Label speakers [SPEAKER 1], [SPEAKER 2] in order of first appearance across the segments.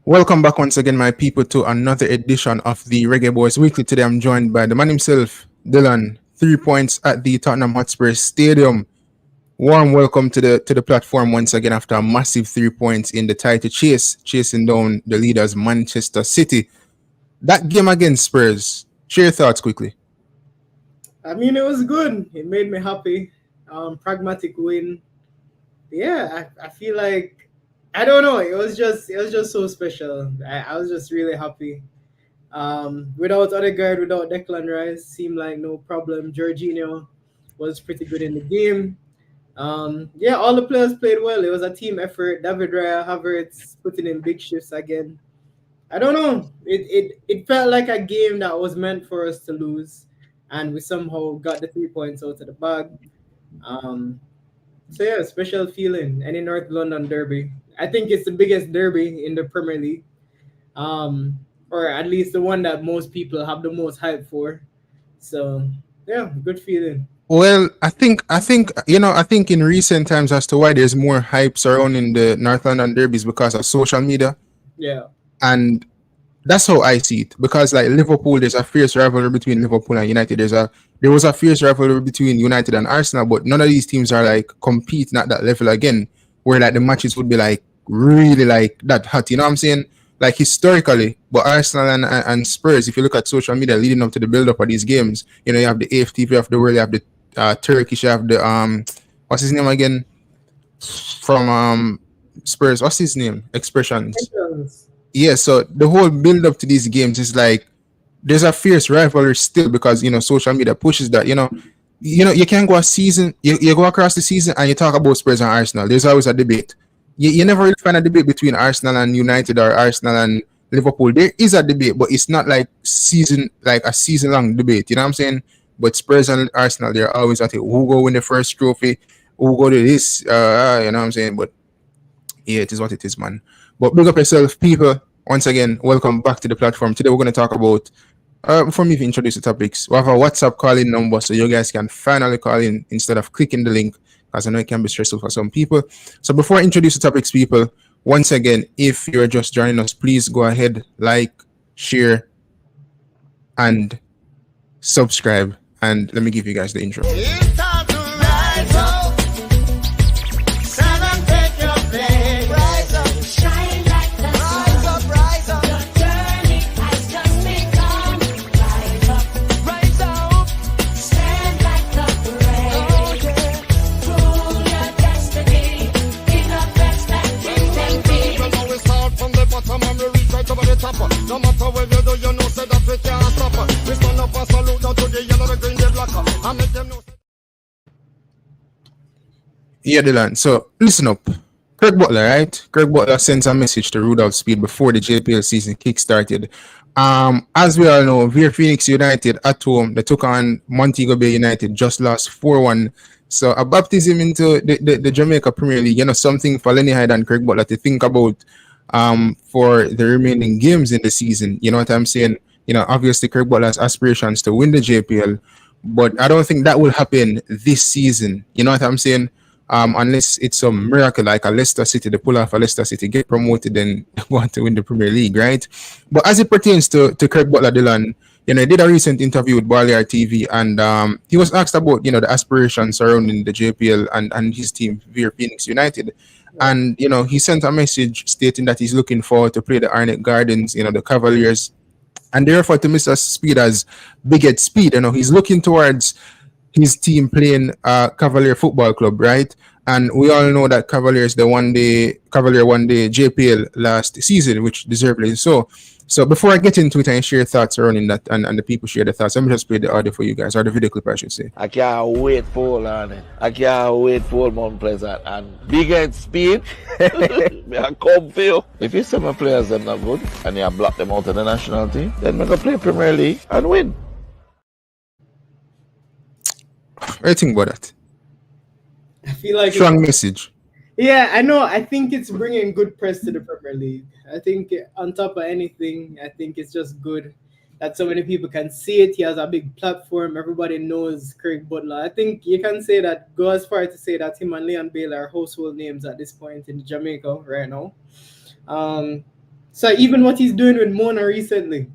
[SPEAKER 1] Welcome back once again, my people, to another edition of the Reggae Boyz Weekly. Today I'm joined by the man himself, Dylan. 3 points at the Tottenham Hotspur Stadium. Warm welcome to the platform once again after a massive 3 points in the title chase, chasing down the leaders Manchester City. That game against Spurs, share your thoughts quickly.
[SPEAKER 2] I mean, it was good. It made me happy. Pragmatic win. Yeah, I feel like I don't know. It was just so special. I was just really happy. Without Odegaard, without Declan Rice, seemed like no problem. Jorginho was pretty good in the game. Yeah, all the players played well. It was a team effort. David Raya, Havertz putting in big shifts again. I don't know. It felt like a game that was meant for us to lose, and we somehow got the 3 points out of the bag. Um, so yeah, special feeling. Any North London derby. I think it's the biggest derby in the Premier League. Or at least the one that most people have the most hype for. So yeah, good feeling.
[SPEAKER 1] Well, I think in recent times as to why there's more hype surrounding the North London derbies because of social media.
[SPEAKER 2] Yeah.
[SPEAKER 1] And that's how I see it. Because like Liverpool, there's a fierce rivalry between Liverpool and United. There was a fierce rivalry between United and Arsenal, but none of these teams are like competing at that level again, where like the matches would be like really like that hot. You know what I'm saying? Like historically, but Arsenal and Spurs, if you look at social media leading up to the build up of these games, you have the AFTV of the world, you have the Turkish, you have the what's his name again from Spurs? What's his name? Expressions. Yeah, so the whole build up to these games is like there's a fierce rivalry still because social media pushes that. You can't go a season, you go across the season and you talk about Spurs and Arsenal. There's always a debate. You never really find a debate between Arsenal and United or Arsenal and Liverpool. There is a debate, but it's not like a season long debate. You know what I'm saying? But Spurs and Arsenal, they're always at it. Who go win the first trophy? Who go to this? You know what I'm saying? But yeah, it is what it is, man. But big up yourself, people. Once again, welcome back to the platform. Today we're going to talk about, before me to introduce the topics, we have a WhatsApp call-in number so you guys can finally call in instead of clicking the link, because I know it can be stressful for some people. So before I introduce the topics, people, once again, if you're just joining us, please go ahead, like, share, and subscribe. And let me give you guys the intro.
[SPEAKER 3] No matter where you do, you know, say that we can't stop. We stand up and salute down to the yellow, the green, the black, and make them know.
[SPEAKER 1] Yeah, Dylan. So listen up. Craig Butler, right? Craig Butler sent a message to Rudolph Speid before the JPL season kick-started. As we all know, Vere Phoenix United at home, they took on Montego Bay United, just lost 4-1. So a baptism into the Jamaica Premier League, something for Lenny Hyde and Craig Butler to think about for the remaining games in the season. You know what I'm saying? Obviously Craig Butler has aspirations to win the JPL, but I don't think that will happen this season. You know what I'm saying? Unless it's a miracle like a Leicester City, the pull off a Leicester City, get promoted and want to win the Premier League, right? But as it pertains to Craig Butler, Dylan, he did a recent interview with Balear TV, and he was asked about the aspirations surrounding the JPL and his team, Vere Phoenix United. And he sent a message stating that he's looking forward to play the Arnett Gardens, the Cavaliers, and therefore to Mr. Speid as Big Ed Speid. He's looking towards his team playing Cavalier Football Club, right? And we all know that Cavalier won the JPL last season, which deservedly so. So before I get into it and share thoughts around that, and the people share the thoughts, let me just play the audio for you guys, or the video clip, I should say.
[SPEAKER 4] I can't wait for all on it. I can't wait for Mount Pleasant and Big Ed Speid. I come feel. If you see my players them not good and you block them out of the national team, then we're gonna play Premier League and win.
[SPEAKER 1] What do you think about that?
[SPEAKER 2] I feel like
[SPEAKER 1] strong message.
[SPEAKER 2] Yeah, I know. I think it's bringing good press to the Premier League. I think on top of anything, I think it's just good that so many people can see it. He has a big platform. Everybody knows Craig Butler. I think you can say that, go as far to say that him and Leon Bailey are household names at this point in Jamaica right now. So even what he's doing with Mona recently,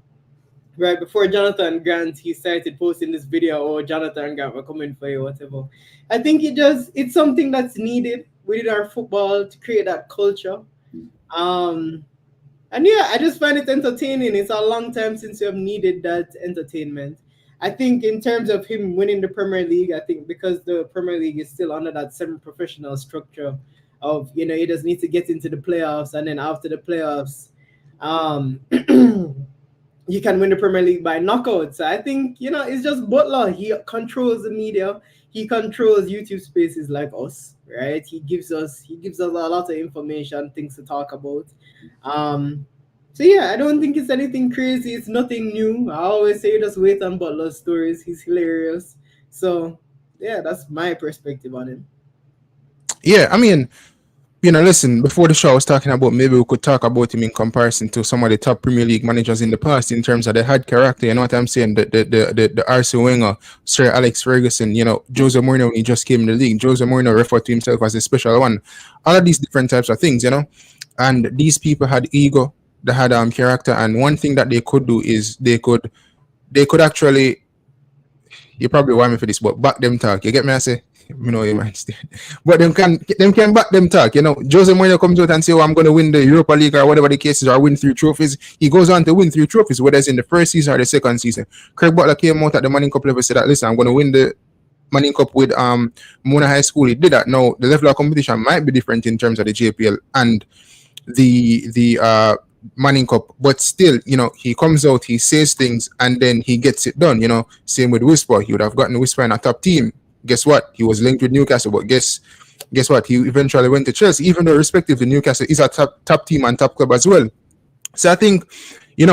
[SPEAKER 2] right before Jonathan Grant, he started posting this video, or Jonathan Grant, we're coming for you, whatever. I think it's something that's needed within our football to create that culture. Um, and yeah, I just find it entertaining. It's a long time since we have needed that entertainment. I think in terms of him winning the Premier League, I think because the Premier League is still under that semi-professional structure of, he does need to get into the playoffs, and then after the playoffs, um, you can win the Premier League by knockout. So I think, it's just Butler. He controls the media. He controls YouTube spaces like us, right? He gives us a lot of information, things to talk about. So yeah, I don't think it's anything crazy. It's nothing new. I always say just wait on Butler's stories. He's hilarious. So yeah, that's my perspective on him.
[SPEAKER 1] Yeah, I mean, listen, before the show, I was talking about maybe we could talk about him in comparison to some of the top Premier League managers in the past in terms of they had character. You know what I'm saying? The Arsene Wenger, Sir Alex Ferguson, Jose Mourinho when he just came in the league. Jose Mourinho referred to himself as a special one. All of these different types of things, and these people had ego, they had character, and one thing that they could do is they could actually, you probably want me for this, but back them talk. You get me? I say, you understand. But them can back them talk. Jose Mourinho comes out and say, "Oh, I'm going to win the Europa League or whatever the case is, or win 3 trophies." He goes on to win 3 trophies, whether it's in the first season or the second season. Craig Butler came out at the Manning Cup level, said that, "Listen, I'm going to win the Manning Cup with Mona High School." He did that. Now the level of competition might be different in terms of the JPL and the Manning Cup, but still, he comes out, he says things, and then he gets it done. Same with Whisper. He would have gotten Whisper in a top team. Guess what? He was linked with Newcastle, but guess what? He eventually went to Chelsea, even though respectively Newcastle is a top team and top club as well. So I think,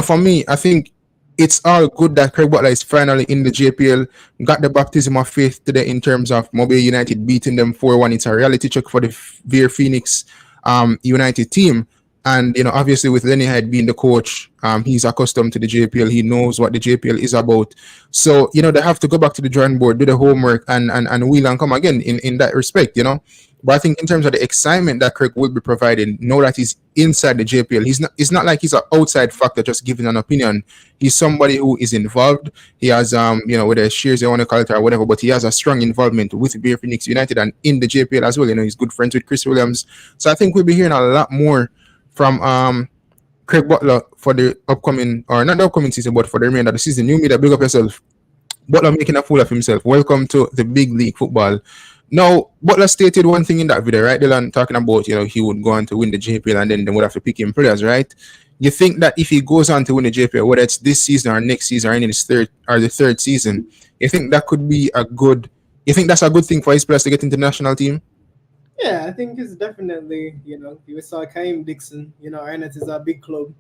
[SPEAKER 1] for me, I think it's all good that Craig Butler is finally in the JPL, got the baptism of faith today in terms of Mobile United beating them 4-1. It's a reality check for the Veer Phoenix United team. And, obviously with Lenny Hyde being the coach, he's accustomed to the JPL. He knows what the JPL is about. So, they have to go back to the drawing board, do the homework, and wheel and come again in that respect, But I think in terms of the excitement that Craig will be providing, know that he's inside the JPL. It's not like he's an outside factor just giving an opinion. He's somebody who is involved. He has, whether it's shares you want to call it or whatever, but he has a strong involvement with Veer Phoenix United and in the JPL as well. He's good friends with Chris Williams. So I think we'll be hearing a lot more from Craig Butler for the upcoming, or not the upcoming season, but for the remainder of the season. New media, big up yourself. Butler making a fool of himself. Welcome to the big league football. Now, Butler stated one thing in that video, right, Dylan, talking about, he would go on to win the JPL and then they would have to pick him players, right? You think that if he goes on to win the JPL, whether it's this season or next season or in his third season, you think that could be you think that's a good thing for his players to get into the national team?
[SPEAKER 2] Yeah, I think it's definitely, we saw Kaim Dixon, Arnett is a big club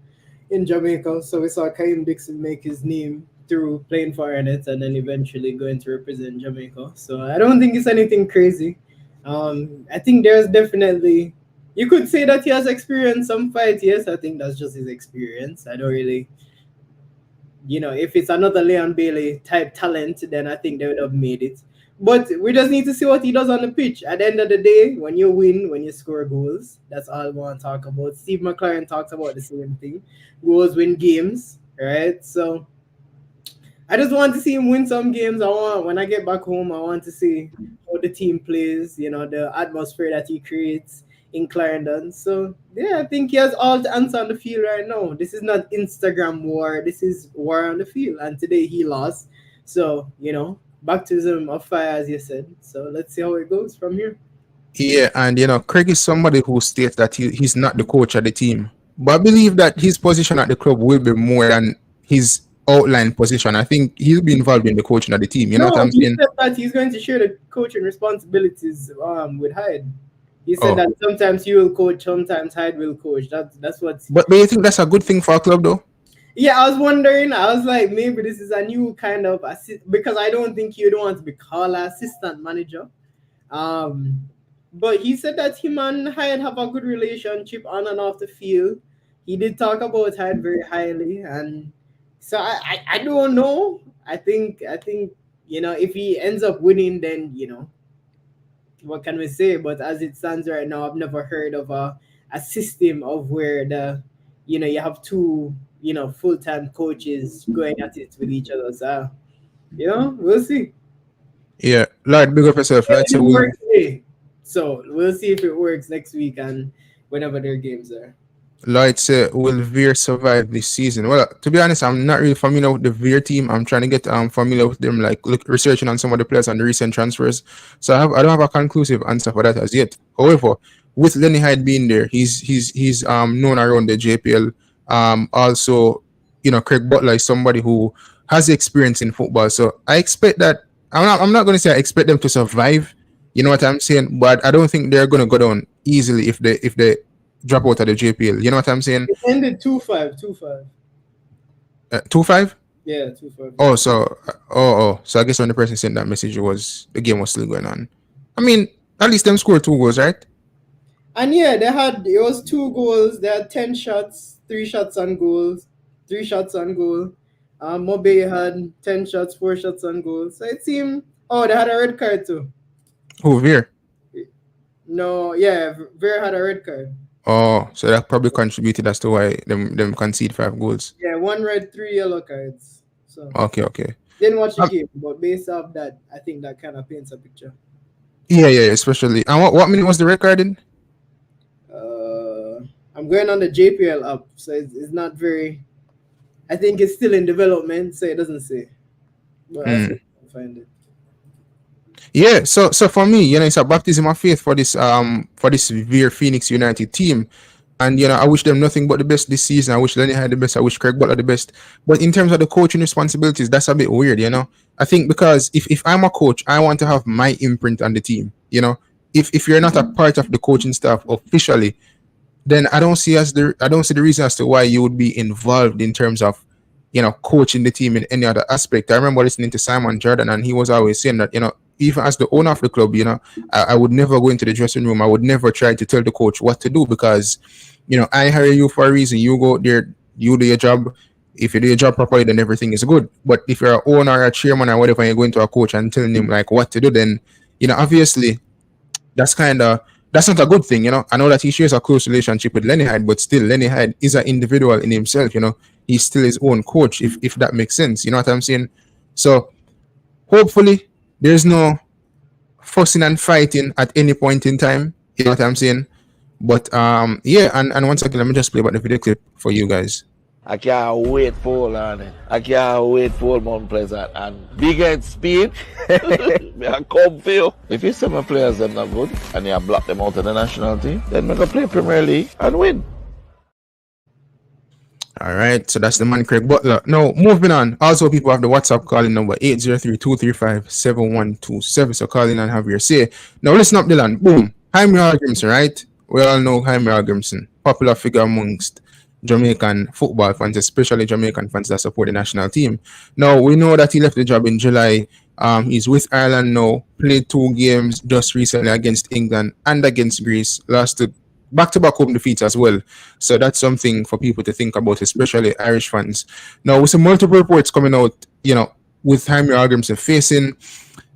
[SPEAKER 2] in Jamaica. So we saw Kaim Dixon make his name through playing for Arnett and then eventually going to represent Jamaica. So I don't think it's anything crazy. I think there's definitely, you could say that he has experienced some fights. Yes, I think that's just his experience. I don't really, if it's another Leon Bailey type talent, then I think they would have made it. But we just need to see what he does on the pitch. At the end of the day, when you win, when you score goals, that's all we want to talk about. Steve McLaren talks about the same thing. Goals win games, right? So I just want to see him win some games. When I get back home, I want to see how the team plays, the atmosphere that he creates in Clarendon. So yeah, I think he has all the answer on the field right now. This is not Instagram war. This is war on the field. And today he lost. So, baptism of fire, as you said. So let's see how it goes from here.
[SPEAKER 1] Yeah, and Craig is somebody who states that he's not the coach of the team. But I believe that his position at the club will be more than his outline position. I think he'll be involved in the coaching of the team. You know what I'm saying?
[SPEAKER 2] He said that he's going to share the coaching responsibilities with Hyde. He said that sometimes he will coach, sometimes Hyde will coach. That's what.
[SPEAKER 1] But you think that's a good thing for a club, though?
[SPEAKER 2] Yeah, I was wondering. I was like, maybe this is a new kind of because I don't think you'd want to be called an assistant manager. But he said that him and Hyde have a good relationship on and off the field. He did talk about Hyde very highly, and so I don't know. I think if he ends up winning, then what can we say? But as it stands right now, I've never heard of a system of where the you have two, full-time coaches going at it with each other. So, we'll see.
[SPEAKER 1] Yeah, Lord, big up yourself.
[SPEAKER 2] It
[SPEAKER 1] Lord, say
[SPEAKER 2] didn't
[SPEAKER 1] will
[SPEAKER 2] work today. So we'll see if it works next week and whenever their games are.
[SPEAKER 1] Lloyd say, will Veer survive this season? Well, to be honest, I'm not really familiar with the Veer team. I'm trying to get familiar with them, like researching on some of the players and the recent transfers. So I don't have a conclusive answer for that as yet. However, with Lenny Hyde being there, he's known around the JPL. Also, Craig Butler is somebody who has experience in football. So I expect that I'm not going to say I expect them to survive. You know what I'm saying? But I don't think they're going to go down easily if they drop out of the JPL. You know what I'm saying?
[SPEAKER 2] It ended 2-5, 2-5.
[SPEAKER 1] 2-5?
[SPEAKER 2] Yeah, 2-5.
[SPEAKER 1] Oh, so I guess when the person sent that message, the game was still going on. I mean, at least them scored 2 goals, right?
[SPEAKER 2] And yeah, it was 2 goals. They had 10 shots, 3 shots on goals, 3 shots on goal. Mobe had 10 shots, 4 shots on goal. So it seemed, they had a red card too.
[SPEAKER 1] Who, Veer?
[SPEAKER 2] No, yeah, Veer had a red card.
[SPEAKER 1] Oh, so that probably contributed as to why them concede 5 goals.
[SPEAKER 2] Yeah, 1 red, 3 yellow cards. So
[SPEAKER 1] Okay.
[SPEAKER 2] didn't watch the game, but based off that, I think that kind of paints a picture.
[SPEAKER 1] Yeah, especially. And what minute was the record in?
[SPEAKER 2] I'm going on the JPL app, so it's not very. I think it's still in development, so it doesn't say. But I can find it.
[SPEAKER 1] Yeah, so for me, it's a baptism of faith for this Veer Phoenix United team. And I wish them nothing but the best this season. I wish Lenny had the best. I wish Craig Butler the best. But in terms of the coaching responsibilities, that's a bit weird, I think because if I'm a coach, I want to have my imprint on the team. If you're not a part of the coaching staff officially, then I don't see the reason as to why you would be involved in terms of coaching the team in any other aspect. I remember listening to Simon Jordan, and he was always saying that even as the owner of the club, I would never go into the dressing room. I would never try to tell the coach what to do because I hire you for a reason. You go there, you do your job. If you do your job properly, then everything is good. But if you're an owner or a chairman or whatever, and you're going to a coach and telling him like what to do, then obviously that's not a good thing. I know that he shares a close relationship with Lenny Hyde, but still Lenny Hyde is an individual in himself. He's still his own coach, if that makes sense. You know what I'm saying? So hopefully there's no fussing and fighting at any point in time. You know what I'm saying? But yeah, and once again, let me just play about the video clip for you guys.
[SPEAKER 4] I can't wait for Lani. I can't wait for Mount Pleasant. And Big Speed, I come for you. If you see my players them not good and you block them out of the national team, then we can play Premier League and win.
[SPEAKER 1] All right, so that's the man Craig Butler. Now, moving on. Also, people have the WhatsApp calling number 803-235-7127. So call in and have your say. Now, listen up, Dylan. Boom. Heimer Hallgrimsson, right? We all know Heimer Hallgrimsson. Popular figure amongst Jamaican football fans, especially Jamaican fans that support the national team. Now, we know that he left the job in July. He's with Ireland now. Played 2 games just recently against England and against Greece. Lost to back-to-back home defeats as well. So that's something for people to think about, especially Irish fans. Now, with some multiple reports coming out, with Heimer Hallgrimsson facing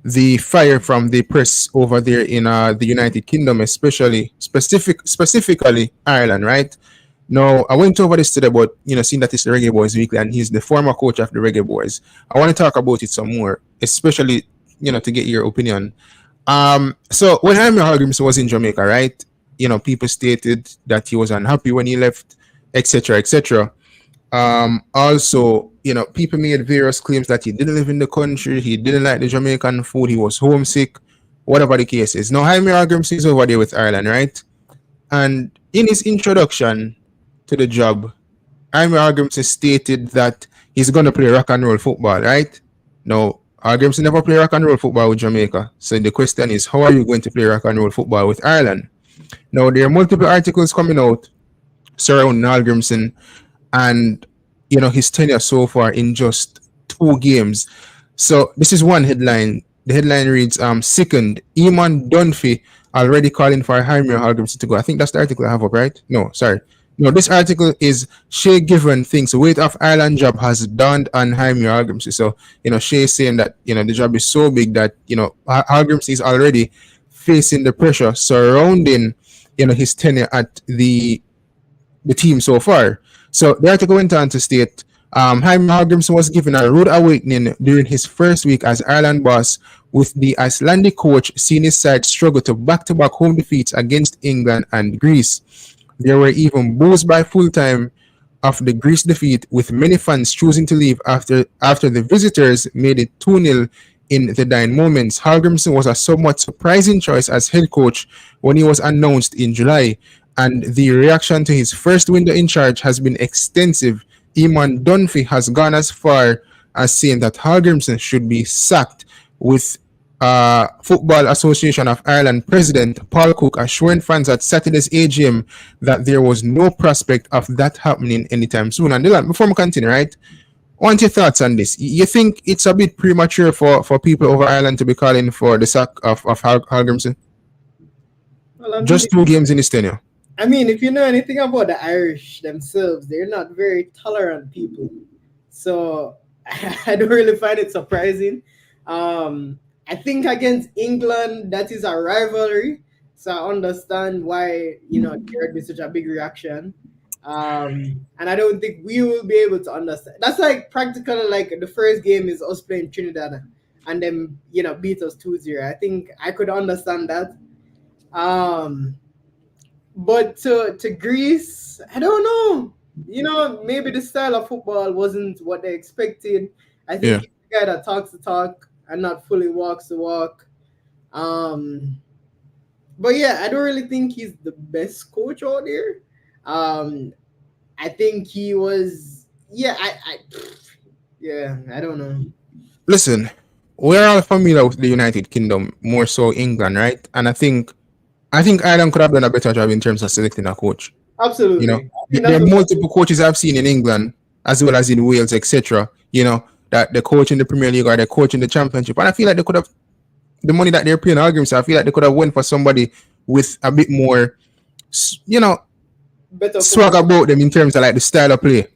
[SPEAKER 1] the fire from the press over there in the United Kingdom, specifically Ireland, right? Now, I went over this today, but seeing that it's the Reggae Boyz Weekly and he's the former coach of the Reggae Boyz, I want to talk about it some more, especially to get your opinion. So when Heimer Hallgrimsson was in Jamaica, right? People stated that he was unhappy when he left, etc. Also, people made various claims that he didn't live in the country, he didn't like the Jamaican food, he was homesick, whatever the case is. Now, Heimer Hallgrimsson is over there with Ireland, right? And in his introduction to the job, Heimer Hallgrimsson stated that he's going to play rock and roll football, right? Now, Hallgrimsson never played rock and roll football with Jamaica. So the question is, how are you going to play rock and roll football with Ireland? Now, there are multiple articles coming out surrounding Hallgrimsson and, his tenure so far in just 2 games. So this is one headline. The headline reads, Second, Eamon Dunphy already calling for Heimer Hallgrimsson to go. I think that's the article I have up, right? No, sorry. No, this article is Shay Given thinks weight of Ireland job has dawned on Heimer Hallgrimsson. So, Shay is saying that, the job is so big that, Hallgrimsson is already facing the pressure surrounding his tenure at the team so far. So the article went on to state Heimer Hallgrímsson was given a rude awakening during his first week as Ireland boss, with the Icelandic coach seeing his side struggle to back-to-back home defeats against England and Greece. There were even boos by full-time of the Greece defeat, with many fans choosing to leave after the visitors made it 2-0 in the dying moments. Hallgrímsson was a somewhat surprising choice as head coach when he was announced in July, and the reaction to his first window in charge has been extensive. Eamon Dunphy has gone as far as saying that Hallgrímsson should be sacked, with Football Association of Ireland President Paul Cook assuring fans at Saturday's AGM that there was no prospect of that happening anytime soon. And Dylan, before we continue, right? I want your thoughts on this. You think it's a bit premature for people over Ireland to be calling for the sack of Hallgrímsson?
[SPEAKER 2] Well,
[SPEAKER 1] Just 2 games in his tenure.
[SPEAKER 2] I mean, if you know anything about the Irish themselves, they're not very tolerant people. So I don't really find it surprising. I think against England, that is a rivalry. So I understand why, there would be such a big reaction. And I don't think we will be able to understand. That's like practically like the first game is us playing Trinidad and then, beat us 2-0. I think I could understand that. But to Greece, I don't know. Maybe the style of football wasn't what they expected. I think he's the guy that talks the talk and not fully walks the walk. But yeah, I don't really think he's the best coach out there. I think he was. Yeah, I don't know.
[SPEAKER 1] Listen, we're all familiar with the United Kingdom, more so England, right? And I think Ireland could have done a better job in terms of selecting a coach.
[SPEAKER 2] Absolutely.
[SPEAKER 1] There are multiple coaches I've seen in England as well as in Wales, etc. That the coach in the Premier League or the coach in the Championship, and I feel like they could have the money that they're paying Hallgrímsson. I feel like they could have went for somebody with a bit more,
[SPEAKER 2] better
[SPEAKER 1] swag about them in terms of like the style of play.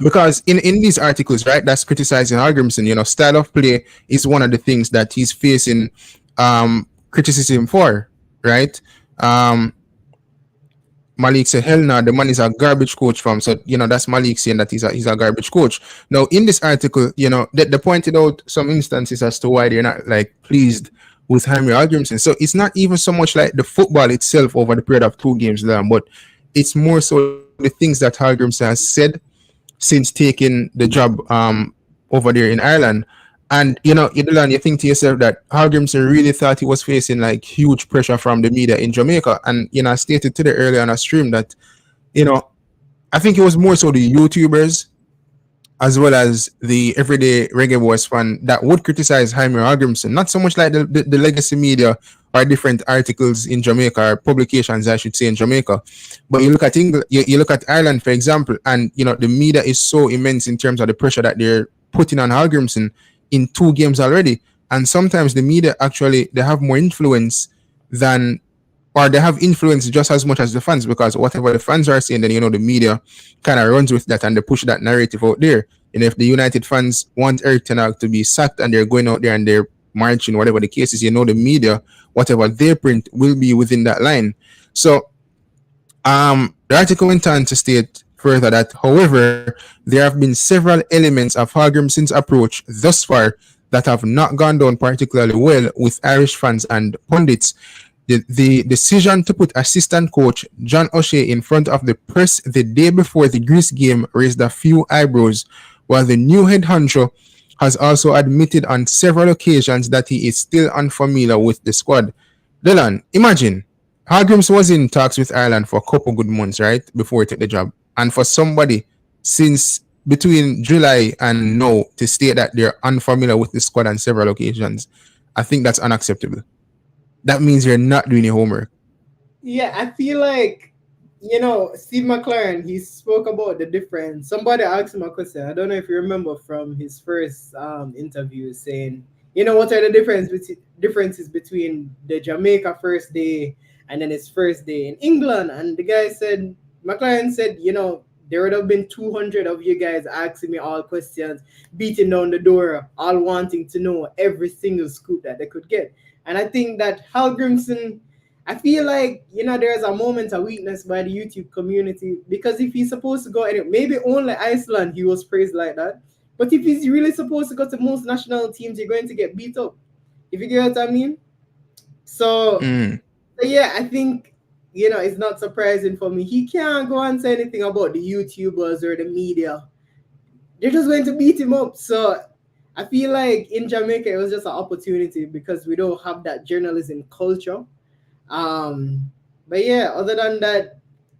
[SPEAKER 1] Because in these articles, right, that's criticizing Hallgrímsson, style of play is one of the things that he's facing criticism for, right? Malik said, hell no, the man is a garbage coach from. So, that's Malik saying that he's a garbage coach. Now, in this article, they pointed out some instances as to why they're not like pleased with Heimir Hallgrímsson. So it's not even so much like the football itself over the period of 2 games there, but it's more so the things that Hallgrímsson has said since taking the job over there in Ireland. And, you think to yourself that Hallgrímsson really thought he was facing like huge pressure from the media in Jamaica. And, I stated today earlier on a stream that, I think it was more so the YouTubers as well as the everyday Reggae Boyz fan that would criticize Heimer Hallgrímsson. Not so much like the legacy media or different articles in Jamaica or publications, I should say, in Jamaica. But you look at England, you look at Ireland, for example, and, the media is so immense in terms of the pressure that they're putting on Hallgrímsson in 2 games already. And sometimes the media actually, they have more influence or they have influence just as much as the fans, because whatever the fans are saying, then, the media kind of runs with that and they push that narrative out there. And if the United fans want Eric Ten Hag to be sacked and they're going out there and they're marching, whatever the case is, the media, whatever they print will be within that line. So the article went on to state further that, however, there have been several elements of Hallgrímsson's approach thus far that have not gone down particularly well with Irish fans and pundits. The decision to put assistant coach John O'Shea in front of the press the day before the Greece game raised a few eyebrows, while the new head honcho has also admitted on several occasions that he is still unfamiliar with the squad. Dylan, imagine, Hallgrímsson was in talks with Ireland for a couple good months, right, before he took the job. And for somebody since between July and now to state that they're unfamiliar with the squad on several occasions, I think that's unacceptable. That means you're not doing your homework.
[SPEAKER 2] Yeah, I feel like, Steve McLaren, he spoke about the difference. Somebody asked him a question. I don't know if you remember from his first interview, saying, what are the differences between the Jamaica first day and then his first day in England? And the guy said, McLaren said, there would have been 200 of you guys asking me all questions, beating down the door, all wanting to know every single scoop that they could get. And I think that Hallgrímsson, I feel like, there's a moment of weakness by the YouTube community, because if he's supposed to go, and maybe only Iceland he was praised like that, but if he's really supposed to go to most national teams, you're going to get beat up. If you get what I mean? So yeah, I think, it's not surprising for me. He can't go and say anything about the YouTubers or the media. They're just going to beat him up. So I feel like in Jamaica, it was just an opportunity because we don't have that journalism culture. But yeah, other than that,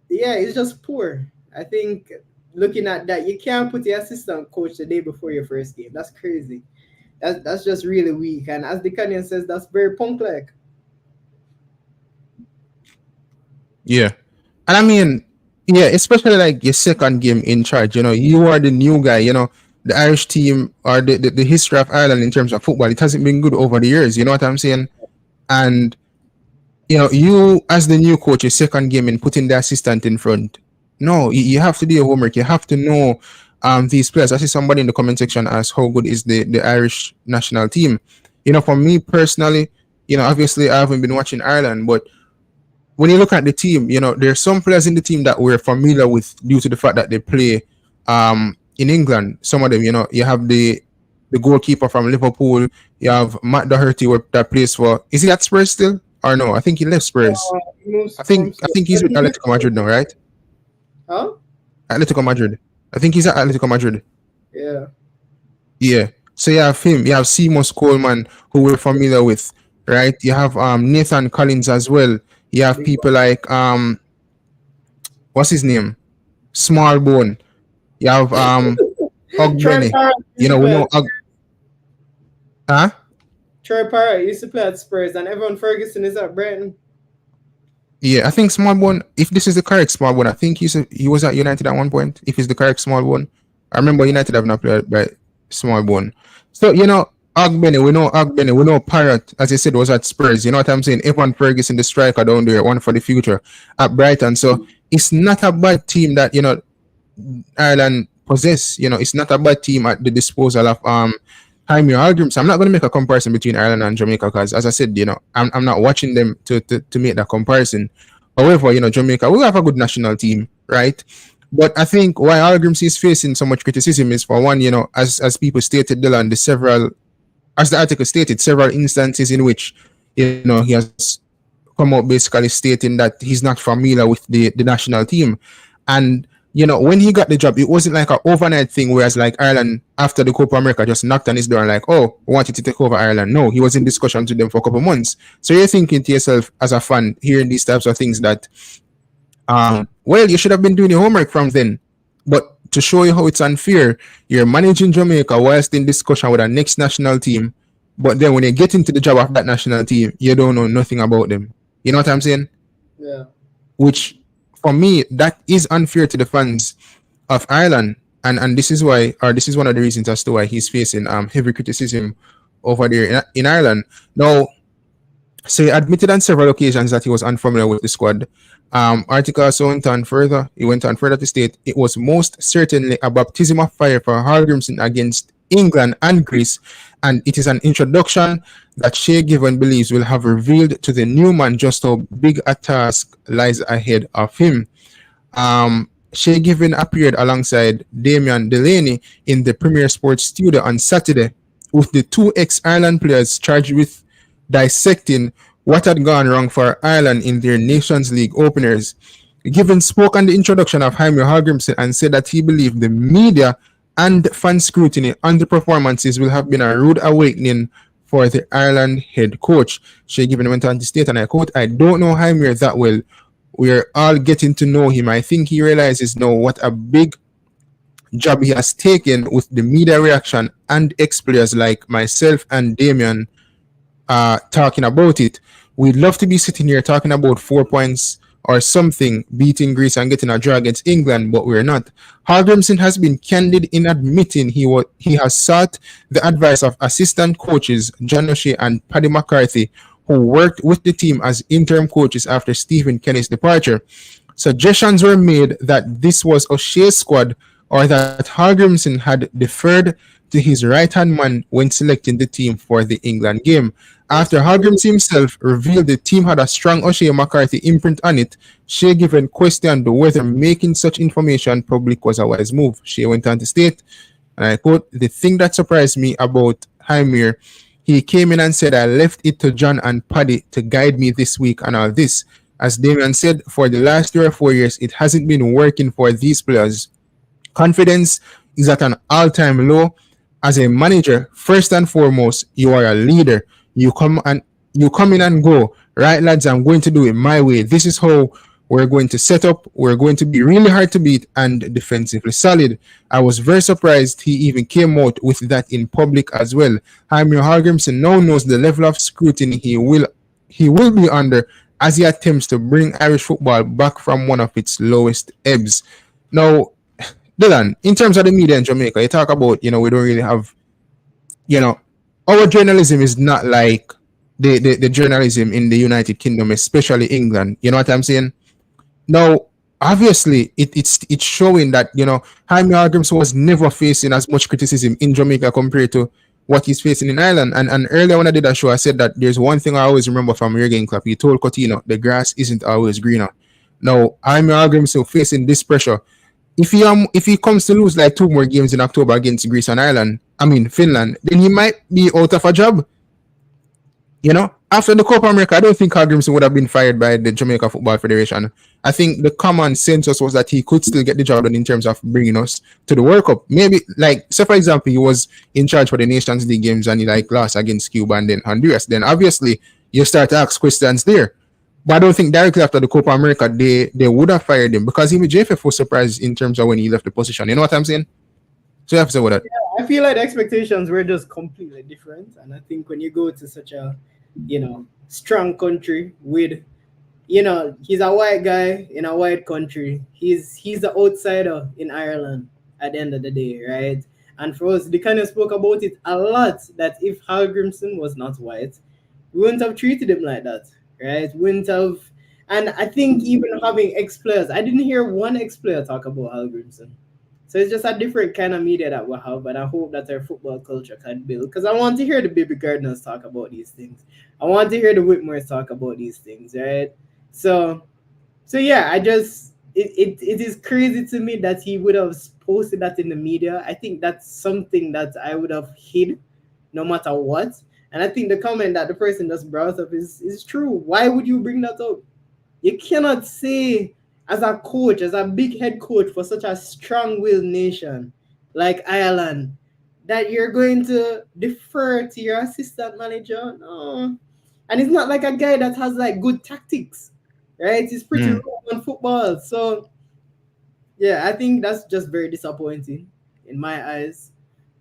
[SPEAKER 2] yeah, it's just poor. I think looking at that, you can't put your assistant coach the day before your first game. That's crazy. That's just really weak. And as Dicanio says, that's very punk-like.
[SPEAKER 1] Yeah. And I mean, yeah, especially like your second game in charge, you are the new guy, the Irish team or the history of Ireland in terms of football, it hasn't been good over the years, you know what I'm saying? And, you as the new coach, your second game in putting the assistant in front, no, you have to do your homework. You have to know these players. I see somebody in the comment section ask how good is the Irish national team. For me personally, obviously I haven't been watching Ireland, but when you look at the team, there's some players in the team that we're familiar with due to the fact that they play in England. Some of them, you have the goalkeeper from Liverpool. You have Matt Doherty that plays for. Is he at Spurs still or no? I think he left Spurs. I think he's with Atletico Madrid now, right?
[SPEAKER 2] Huh?
[SPEAKER 1] Atletico Madrid. I think he's at Atletico Madrid.
[SPEAKER 2] Yeah.
[SPEAKER 1] Yeah. So you have him. You have Seamus Coleman, who we're familiar with, right? You have Nathan Collins as well. You have people like what's his name? Smallbone. You have Ogbenny. We know
[SPEAKER 2] Troy Parrott used to play at Spurs, and Evan Ferguson is at Brighton.
[SPEAKER 1] Yeah, I think Smallbone, if this is the correct Smallbone, I think he was at United at one point. If it's the correct Smallbone. I remember United having a player by Smallbone. So, Ogbenny, we know Parrott, as you said, was at Spurs. You know what I'm saying? Evan Ferguson, the striker down there, one for the future at Brighton. So it's not a bad team that, Ireland possess. It's not a bad team at the disposal of Heimer Hallgrimsson. I'm not going to make a comparison between Ireland and Jamaica because, as I said, I'm not watching them to make that comparison. However, Jamaica will have a good national team, right? But I think why Hallgrímsson is facing so much criticism is, for one, as people stated, Dylan, as the article stated, several instances in which, he has come out basically stating that he's not familiar with the national team. And, when he got the job, it wasn't like an overnight thing, whereas like Ireland, after the Copa America, just knocked on his door and like, oh, we wanted to take over Ireland. No, he was in discussions with them for a couple of months. So you're thinking to yourself as a fan, hearing these types of things that, well, you should have been doing your homework from then. But to show you how it's unfair, you're managing Jamaica whilst in discussion with our next national team. But then when you get into the job of that national team, you don't know nothing about them. You know what I'm saying?
[SPEAKER 2] Yeah.
[SPEAKER 1] Which, for me, that is unfair to the fans of Ireland. And this is why, or this is one of the reasons as to why he's facing heavy criticism over there in Ireland. Now, so he admitted on several occasions that he was unfamiliar with the squad. Article also went on further. He went on further to state it was most certainly a baptism of fire for Hallgrímsson against England and Greece, and it is an introduction that Shay Given believes will have revealed to the new man just how big a task lies ahead of him. Shay Given appeared alongside Damian Delaney in the Premier Sports studio on Saturday, with the two ex-Ireland players charged with dissecting what had gone wrong for Ireland in their Nations League openers. Given spoke on the introduction of Heimer Hallgrimsson and said that he believed the media and fan scrutiny on the performances will have been a rude awakening for the Ireland head coach. Shay Given went on to state, and I quote, "I don't know Heimir that well. We're all getting to know him. I think he realizes now what a big job he has taken with the media reaction and ex-players like myself and Damian talking about it. We'd love to be sitting here talking about 4 points or something, beating Greece and getting a draw against England, but we're not. Hallgrímsson has been candid in admitting he has sought the advice of assistant coaches John O'Shea and Paddy McCarthy, who worked with the team as interim coaches after Stephen Kenny's departure. Suggestions were made that this was O'Shea's squad or that Hallgrímsson had deferred to his right-hand man when selecting the team for the England game. After Hallgrímsson himself revealed the team had a strong O'Shea McCarthy imprint on it, Shea given questioned whether making such information public was a wise move. Shea went on to state, and I quote, "The thing that surprised me about Heimir, he came in and said, I left it to John and Paddy to guide me this week and all this. As Damian said, for the last 3 or 4 years, it hasn't been working for these players. Confidence is at an all-time low. As a manager, first and foremost, you are a leader. You come in and go. Right, lads, I'm going to do it my way. This is how we're going to set up. We're going to be really hard to beat and defensively solid. I was very surprised he even came out with that in public as well. Heimer Hallgrimsson now knows the level of scrutiny he will be under as he attempts to bring Irish football back from one of its lowest ebbs." Now, Dylan, in terms of the media in Jamaica, you talk about, we don't really have, our journalism is not like the journalism in the United Kingdom, especially England. You know what I'm saying? Now, obviously, it's showing that, Heimer Hallgrimsson was never facing as much criticism in Jamaica compared to what he's facing in Ireland. And earlier when I did that show, I said that there's one thing I always remember from Reggae Club. He told Coutinho, the grass isn't always greener. Now, Heimer Hallgrimsson facing this pressure. If he comes to lose like 2 more games in October against Greece and Finland, then he might be out of a job. After the Copa America, I don't think Hallgrímsson would have been fired by the Jamaica Football Federation. I think the common census was that he could still get the job done in terms of bringing us to the World Cup. Maybe, say for example, he was in charge for the Nations League games and he lost against Cuba and then Honduras. Then obviously you start to ask questions there. But I don't think directly after the Copa America, they would have fired him because even JFF was surprised in terms of when he left the position. You know what I'm saying? So you have to say what that.
[SPEAKER 2] Yeah, I feel like the expectations were just completely different. And I think when you go to such a, strong country with, he's a white guy in a white country. He's the outsider in Ireland at the end of the day, right? And for us, Dicanio spoke about it a lot, that if Hallgrímsson was not white, we wouldn't have treated him like that. Right, wouldn't have, and I think even having ex-players, I didn't hear one ex-player talk about Hallgrímsson. So it's just a different kind of media that we have, and I hope that our football culture can build. Because I want to hear the Baby Gardeners talk about these things. I want to hear the Whitmores talk about these things, right? So yeah, it is crazy to me that he would have posted that in the media. I think that's something that I would have hid, no matter what. And I think the comment that the person just brought up is true. Why would you bring that up? You cannot say, as a coach, as a big head coach for such a strong-willed nation like Ireland, that you're going to defer to your assistant manager. No. And it's not like a guy that has good tactics, right? He's pretty low on football. So, yeah, I think that's just very disappointing in my eyes.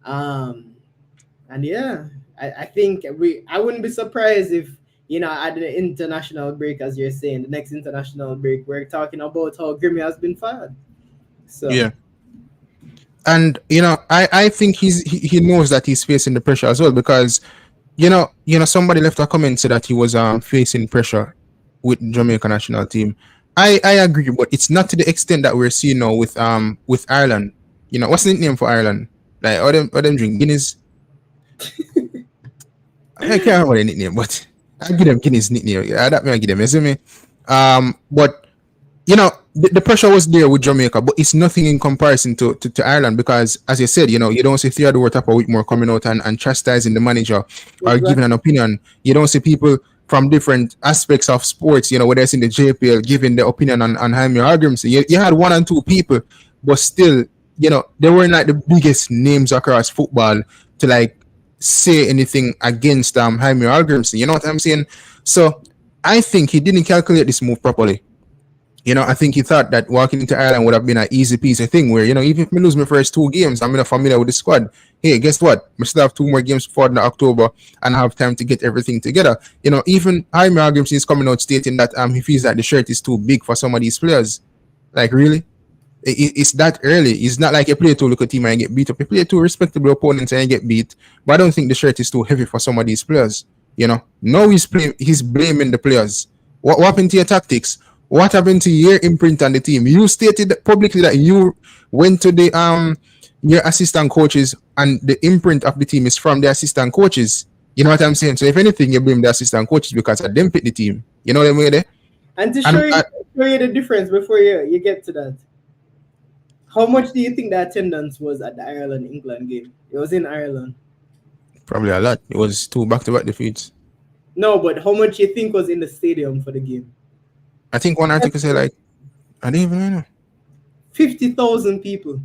[SPEAKER 2] And yeah, I think I wouldn't be surprised if, at the international break, as you're saying, the next international break, we're talking about how Grimmy has been fired. So
[SPEAKER 1] yeah. And I think he knows that he's facing the pressure as well because somebody left a comment said that he was facing pressure with the Jamaica national team. I agree, but it's not to the extent that we're seeing now with Ireland. What's the nickname for Ireland? Like all them drink Guinness. I can't remember the nickname, but I give them Guinness nickname. Yeah, that may I give them, you see me? But the pressure was there with Jamaica, but it's nothing in comparison to Ireland because, as you said, you don't see Theodore Tapper Whitmore coming out and chastising the manager or giving an opinion. You don't see people from different aspects of sports, whether it's in the JPL, giving their opinion on Heimer Hallgrímsson. You had 1 and 2 people, but still, they weren't the biggest names across football to say anything against Heimer Hallgrímsson. You know what I'm saying? So I think he didn't calculate this move properly. I think he thought that walking into Ireland would have been an easy piece of thing where, even if I lose my first 2 games, I'm not familiar with the squad. Hey, guess what? We still have 2 more games before the October and have time to get everything together. Even Heimer Hallgrímsson is coming out stating that he feels that the shirt is too big for some of these players. Really? It's that early. It's not like you play 2 local team and you get beat up. You play 2 respectable opponents and you get beat. But I don't think the shirt is too heavy for some of these players. Now he's blaming the players. What happened to your tactics? What happened to your imprint on the team? You stated publicly that you went to the your assistant coaches and the imprint of the team is from the assistant coaches. You know what I'm saying? So if anything, you blame the assistant coaches because of them pick the team. You know what I mean? There?
[SPEAKER 2] And to show you the difference before you get to that, how much do you think the attendance was at the Ireland-England game? It was in Ireland.
[SPEAKER 1] Probably a lot. It was 2 back-to-back defeats.
[SPEAKER 2] No, but how much you think was in the stadium for the game?
[SPEAKER 1] I think one article said like, I didn't even know.
[SPEAKER 2] 50,000 people.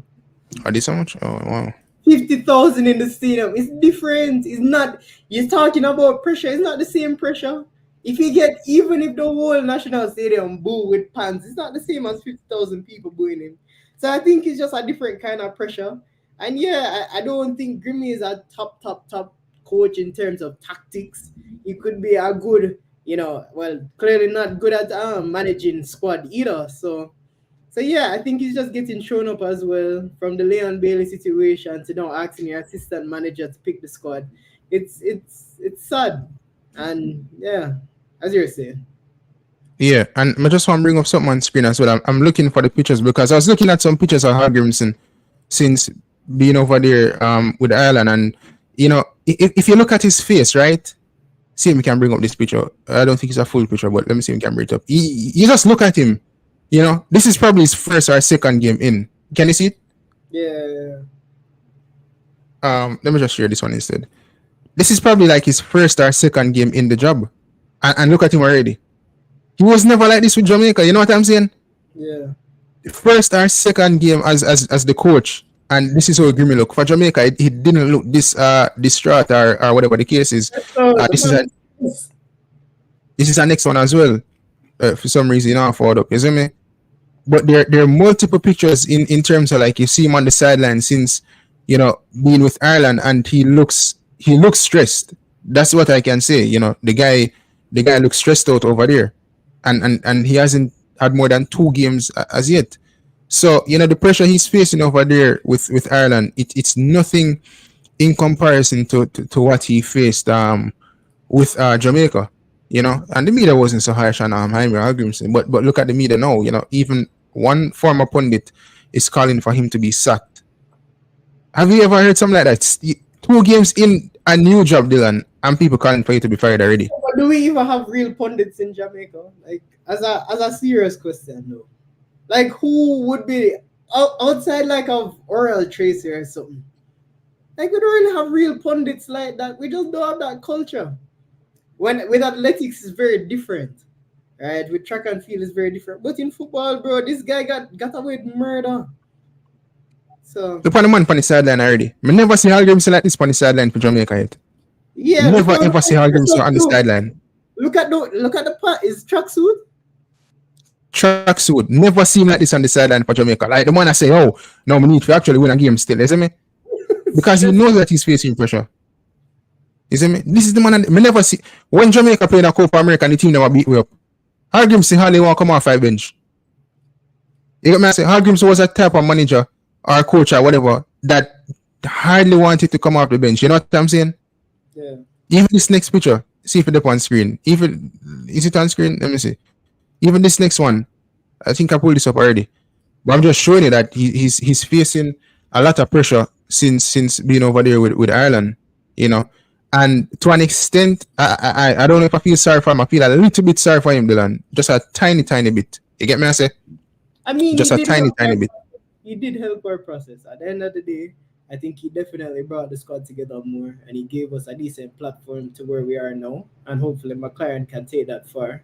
[SPEAKER 1] Are they so much? Oh, wow.
[SPEAKER 2] 50,000 in the stadium. It's different. It's not, you're talking about pressure. It's not the same pressure. If you get, even if the whole national stadium boo with pants, it's not the same as 50,000 people booing him. So I think it's just a different kind of pressure. And yeah, I don't think Grimmy is a top coach in terms of tactics. He could be a good, clearly not good at managing squad either. So yeah, I think he's just getting shown up as well from the Leon Bailey situation to now asking your assistant manager to pick the squad. It's sad. And yeah, as you're saying.
[SPEAKER 1] Yeah, and I just want to bring up something on screen as well. I'm looking for the pictures because I was looking at some pictures of Hallgrímsson since being over there with Ireland. And, if you look at his face, right? See if we can bring up this picture. I don't think it's a full picture, but let me see if we can bring it up. You just look at him. This is probably his first or second game in. Can you see it?
[SPEAKER 2] Yeah.
[SPEAKER 1] Let me just share this one instead. This is probably like his first or second game in the job. And look at him already. He was never like this with Jamaica. You know what I'm saying?
[SPEAKER 2] Yeah.
[SPEAKER 1] The first or second game as the coach. And this is how Grimmy look. For Jamaica, he didn't look this distraught or whatever the case is. This is our next one as well. For some reason, forward up. You see me? But there are multiple pictures in terms of like you see him on the sideline since being with Ireland, and he looks stressed. That's what I can say. The guy looks stressed out over there, and he hasn't had more than 2 games as yet. So the pressure he's facing over there with Ireland, it's nothing in comparison to what he faced with Jamaica. And the media wasn't so harsh on Heimer Hallgrimsson, but look at the media now. Even one former pundit is calling for him to be sacked. Have you ever heard something like that? 2 games in a new job, Dylan, and people calling for you to be fired already.
[SPEAKER 2] But do we even have real pundits in Jamaica? Like, as a serious question, though. Like, who would be outside like of Oral Tracy or something? Like, we don't really have real pundits like that. We just don't have that culture. With athletics, it's very different, right? With track and field, it's very different. But in football, bro, this guy got away with murder. So
[SPEAKER 1] look at the man on the sideline already. I never see Hallgrímsson like this on the sideline for Jamaica yet.
[SPEAKER 2] Yeah,
[SPEAKER 1] never ever see Hallgrímsson on the sideline.
[SPEAKER 2] Look at the part. Is tracksuit?
[SPEAKER 1] Tracksuit. Never see him like this on the sideline for Jamaica. Like the man I say, oh no, we need to actually win a game still. You see me? Because he knows that he's facing pressure. You see me? This is the man I never see. When Jamaica played a Copa America and the team never beat me up, Hallgrímsson hardly want to come off 5 bench. You get me? I say Hallgrímsson was a type of manager or coach or whatever that hardly wanted to come off the bench. You know what I'm saying?
[SPEAKER 2] Yeah.
[SPEAKER 1] Even this next picture, see if it's up on screen. Even is it on screen? Let me see. Even this next one, I think I pulled this up already. But I'm just showing you that he's facing a lot of pressure since being over there with Ireland, And to an extent, I don't know if I feel sorry for him. I feel a little bit sorry for him, Dylan. Just a tiny bit. You get me? I say?
[SPEAKER 2] I mean,
[SPEAKER 1] just a tiny bit.
[SPEAKER 2] He did help our process. At the end of the day, I think he definitely brought the squad together more, and he gave us a decent platform to where we are now. And hopefully McLaren can take that far.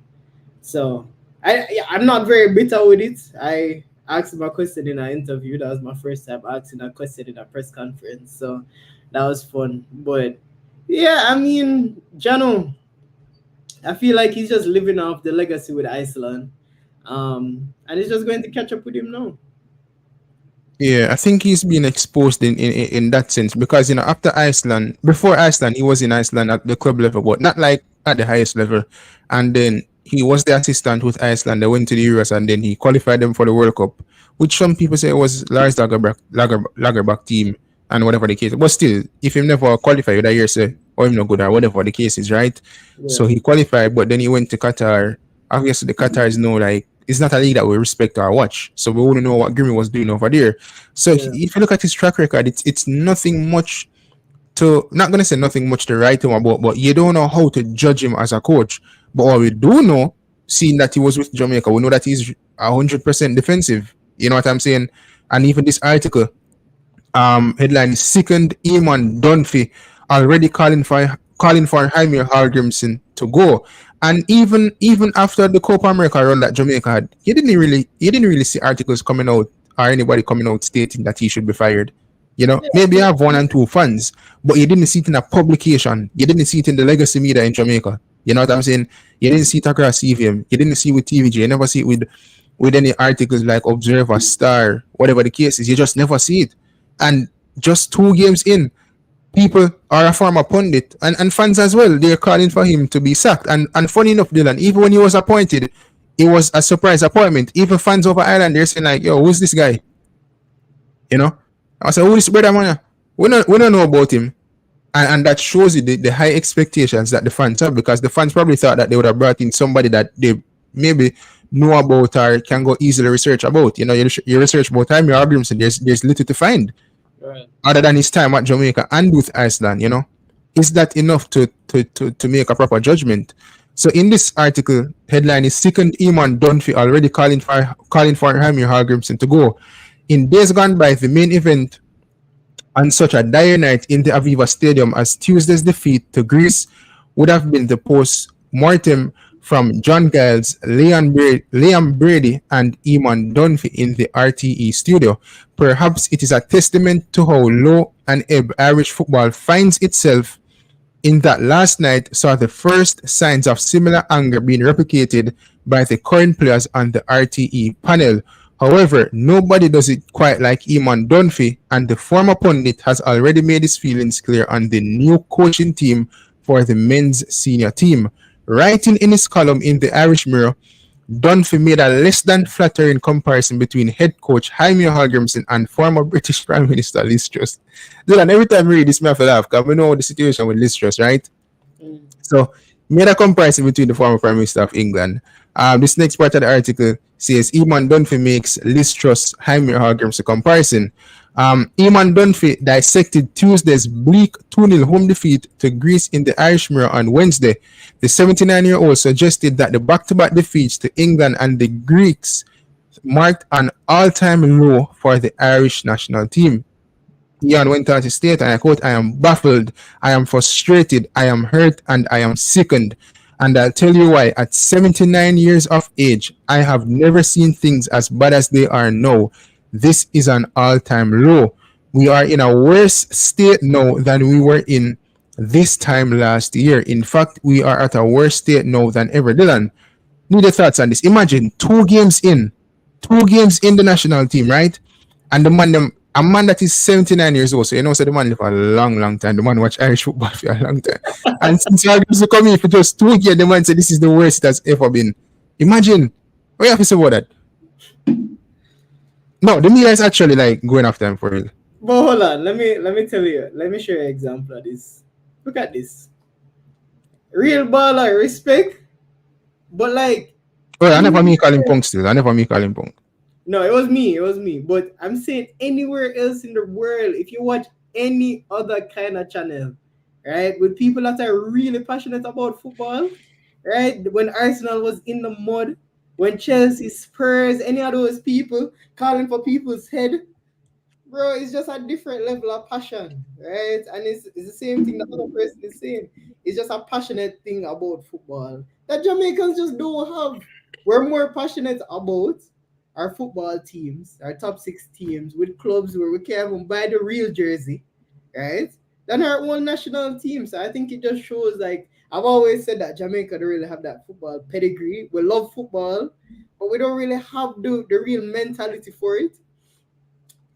[SPEAKER 2] So I'm not very bitter with it. I asked him a question in an interview. That was my first time asking a question in a press conference. So that was fun. But yeah, I mean, Jano, I feel like he's just living off the legacy with Iceland. And it's just going to catch up with him now.
[SPEAKER 1] Yeah, I think he's been exposed in that sense because before Iceland, he was in Iceland at the club level, but not like at the highest level. And then he was the assistant with Iceland. They went to the Euros and then he qualified them for the World Cup, which some people say was Lars Lagerbäck team and whatever the case. But still, if he never qualified with a year, say, or him not good or whatever the case is, right? Yeah. So he qualified, but then he went to Qatar. Obviously, the Qatar is it's not a league that we respect or watch. So we wouldn't know what Grimmy was doing over there. So if you look at his track record, it's nothing much to not gonna say nothing much to write him about, but you don't know how to judge him as a coach. But what we do know, seeing that he was with Jamaica, we know that he's 100% defensive. You know what I'm saying? And even this article, headline: second Eamon Dunphy already calling for Heimer Hallgrímsson to go. And even after the Copa America run that Jamaica had, you didn't really see articles coming out or anybody coming out stating that he should be fired. You know, maybe you have one and two fans, but you didn't see it in a publication. You didn't see it in the legacy media in Jamaica. You know what I'm saying? You didn't see it across CVM. You didn't see it with TVG. You never see it with any articles like Observer, Star, whatever the case is. You just never see it. And just 2 games in, people are a former pundit and fans as well. They're calling for him to be sacked. And funny enough, Dylan, even when he was appointed, it was a surprise appointment. Even fans over Ireland, they're saying like, yo, who's this guy? You know? I said, who is brother man? We don't know about him. And that shows you the high expectations that the fans have, because the fans probably thought that they would have brought in somebody that they maybe know about or can go easily research about. You know, you research about Heimir Hallgrímsson, there's little to find. Right. Other than his time at Jamaica and with Iceland, you know. Is that enough to make a proper judgment? So in this article, headline is second Eamon Dunphy already calling for Heimir Hallgrímsson to go. In days gone by, the main event on such a dire night in the Aviva Stadium as Tuesday's defeat to Greece would have been the post-mortem from John Giles, Liam Brady, and Eamon Dunphy in the RTE studio. Perhaps it is a testament to how low and ebb Irish football finds itself in that last night saw the first signs of similar anger being replicated by the current players on the RTE panel. However, nobody does it quite like Eamon Dunphy, and the former pundit has already made his feelings clear on the new coaching team for the men's senior team. Writing in his column in the Irish Mirror, Dunphy made a less than flattering comparison between head coach Heimir Hallgrímsson and former British Prime Minister Liz Truss. Dylan, every time I read this, I have to laugh because we know the situation with Liz Truss, right? So, made a comparison between the former Prime Minister of England. This next part of the article says Eamon Dunphy makes Liz Truss Heimir Hallgrímsson comparison. Eamon Dunphy dissected Tuesday's bleak 2-0 home defeat to Greece in the Irish Mirror on Wednesday. The 79-year-old suggested that the back-to-back defeats to England and the Greeks marked an all-time low for the Irish national team. Ian went on to state, and I quote, "I am baffled, I am frustrated, I am hurt, and I am sickened. And I'll tell you why. At 79 years of age, I have never seen things as bad as they are now. This is an all-time low. We are in a worse state now than we were in this time last year. In fact, we are at a worse state now than ever." Dylan, need your thoughts on this. Imagine 2 games in the national team, right? And a man that is 79 years old, so you know, so the man live for a long, long time. The man watch Irish football for a long time. And since Hallgrímsson come in for just 2 games, the man said this is the worst it has ever been. Imagine. What you have to say about that? No, the media is actually like going after him for real.
[SPEAKER 2] But hold on, let me tell you. Let me show you an example of this. Look at this. Real baller, respect. But like,
[SPEAKER 1] well, I never me call him punk still. I never me call him punk.
[SPEAKER 2] No, it was me. But I'm saying anywhere else in the world, if you watch any other kind of channel, right, with people that are really passionate about football, right, when Arsenal was in the mud, when Chelsea, Spurs, any of those people calling for people's head, bro, it's just a different level of passion, right? And it's the same thing the other person is saying. It's just a passionate thing about football that Jamaicans just don't have. We're more passionate about our football teams, our top 6 teams with clubs where we can't even buy the real jersey, right? Than our own national team. So I think it just shows, like, I've always said that Jamaica don't really have that football pedigree. We love football, but we don't really have the real mentality for it.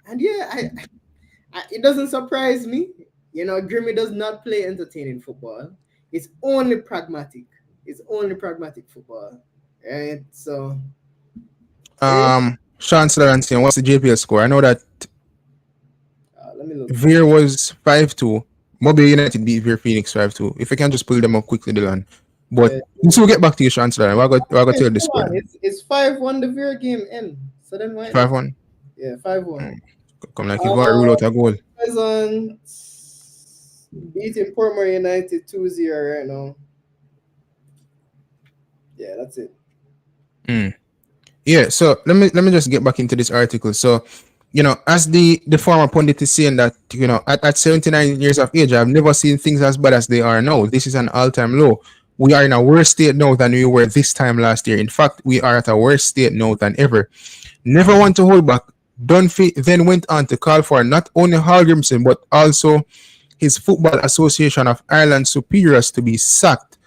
[SPEAKER 2] And yeah, it doesn't surprise me. You know, Grimmy does not play entertaining football. It's only pragmatic. It's only pragmatic football, right? So...
[SPEAKER 1] Chancellor and saying, what's the JPL score? I know that
[SPEAKER 2] let me look.
[SPEAKER 1] Veer was 5-2. Mobile United beat Veer Phoenix 5-2. If I can just pull them up quickly, Dylan. But we'll get back to you, Chancellor. We're going to tell the score.
[SPEAKER 2] It's 5-1 the Veer game end. So then why?
[SPEAKER 1] 5-1?
[SPEAKER 2] Yeah, 5-1.
[SPEAKER 1] Come like you got to rule out a goal.
[SPEAKER 2] beating Portmore United 2-0 right now. Yeah, that's it.
[SPEAKER 1] Yeah, so let me just get back into this article. So, as the former pundit is saying that, at 79 years of age, I've never seen things as bad as they are now. This is an all-time low. We are in a worse state now than we were this time last year. In fact, we are at a worse state now than ever. Never want to hold back. Dunphy then went on to call for not only Hallgrímsson but also his Football Association of Ireland superiors to be sacked.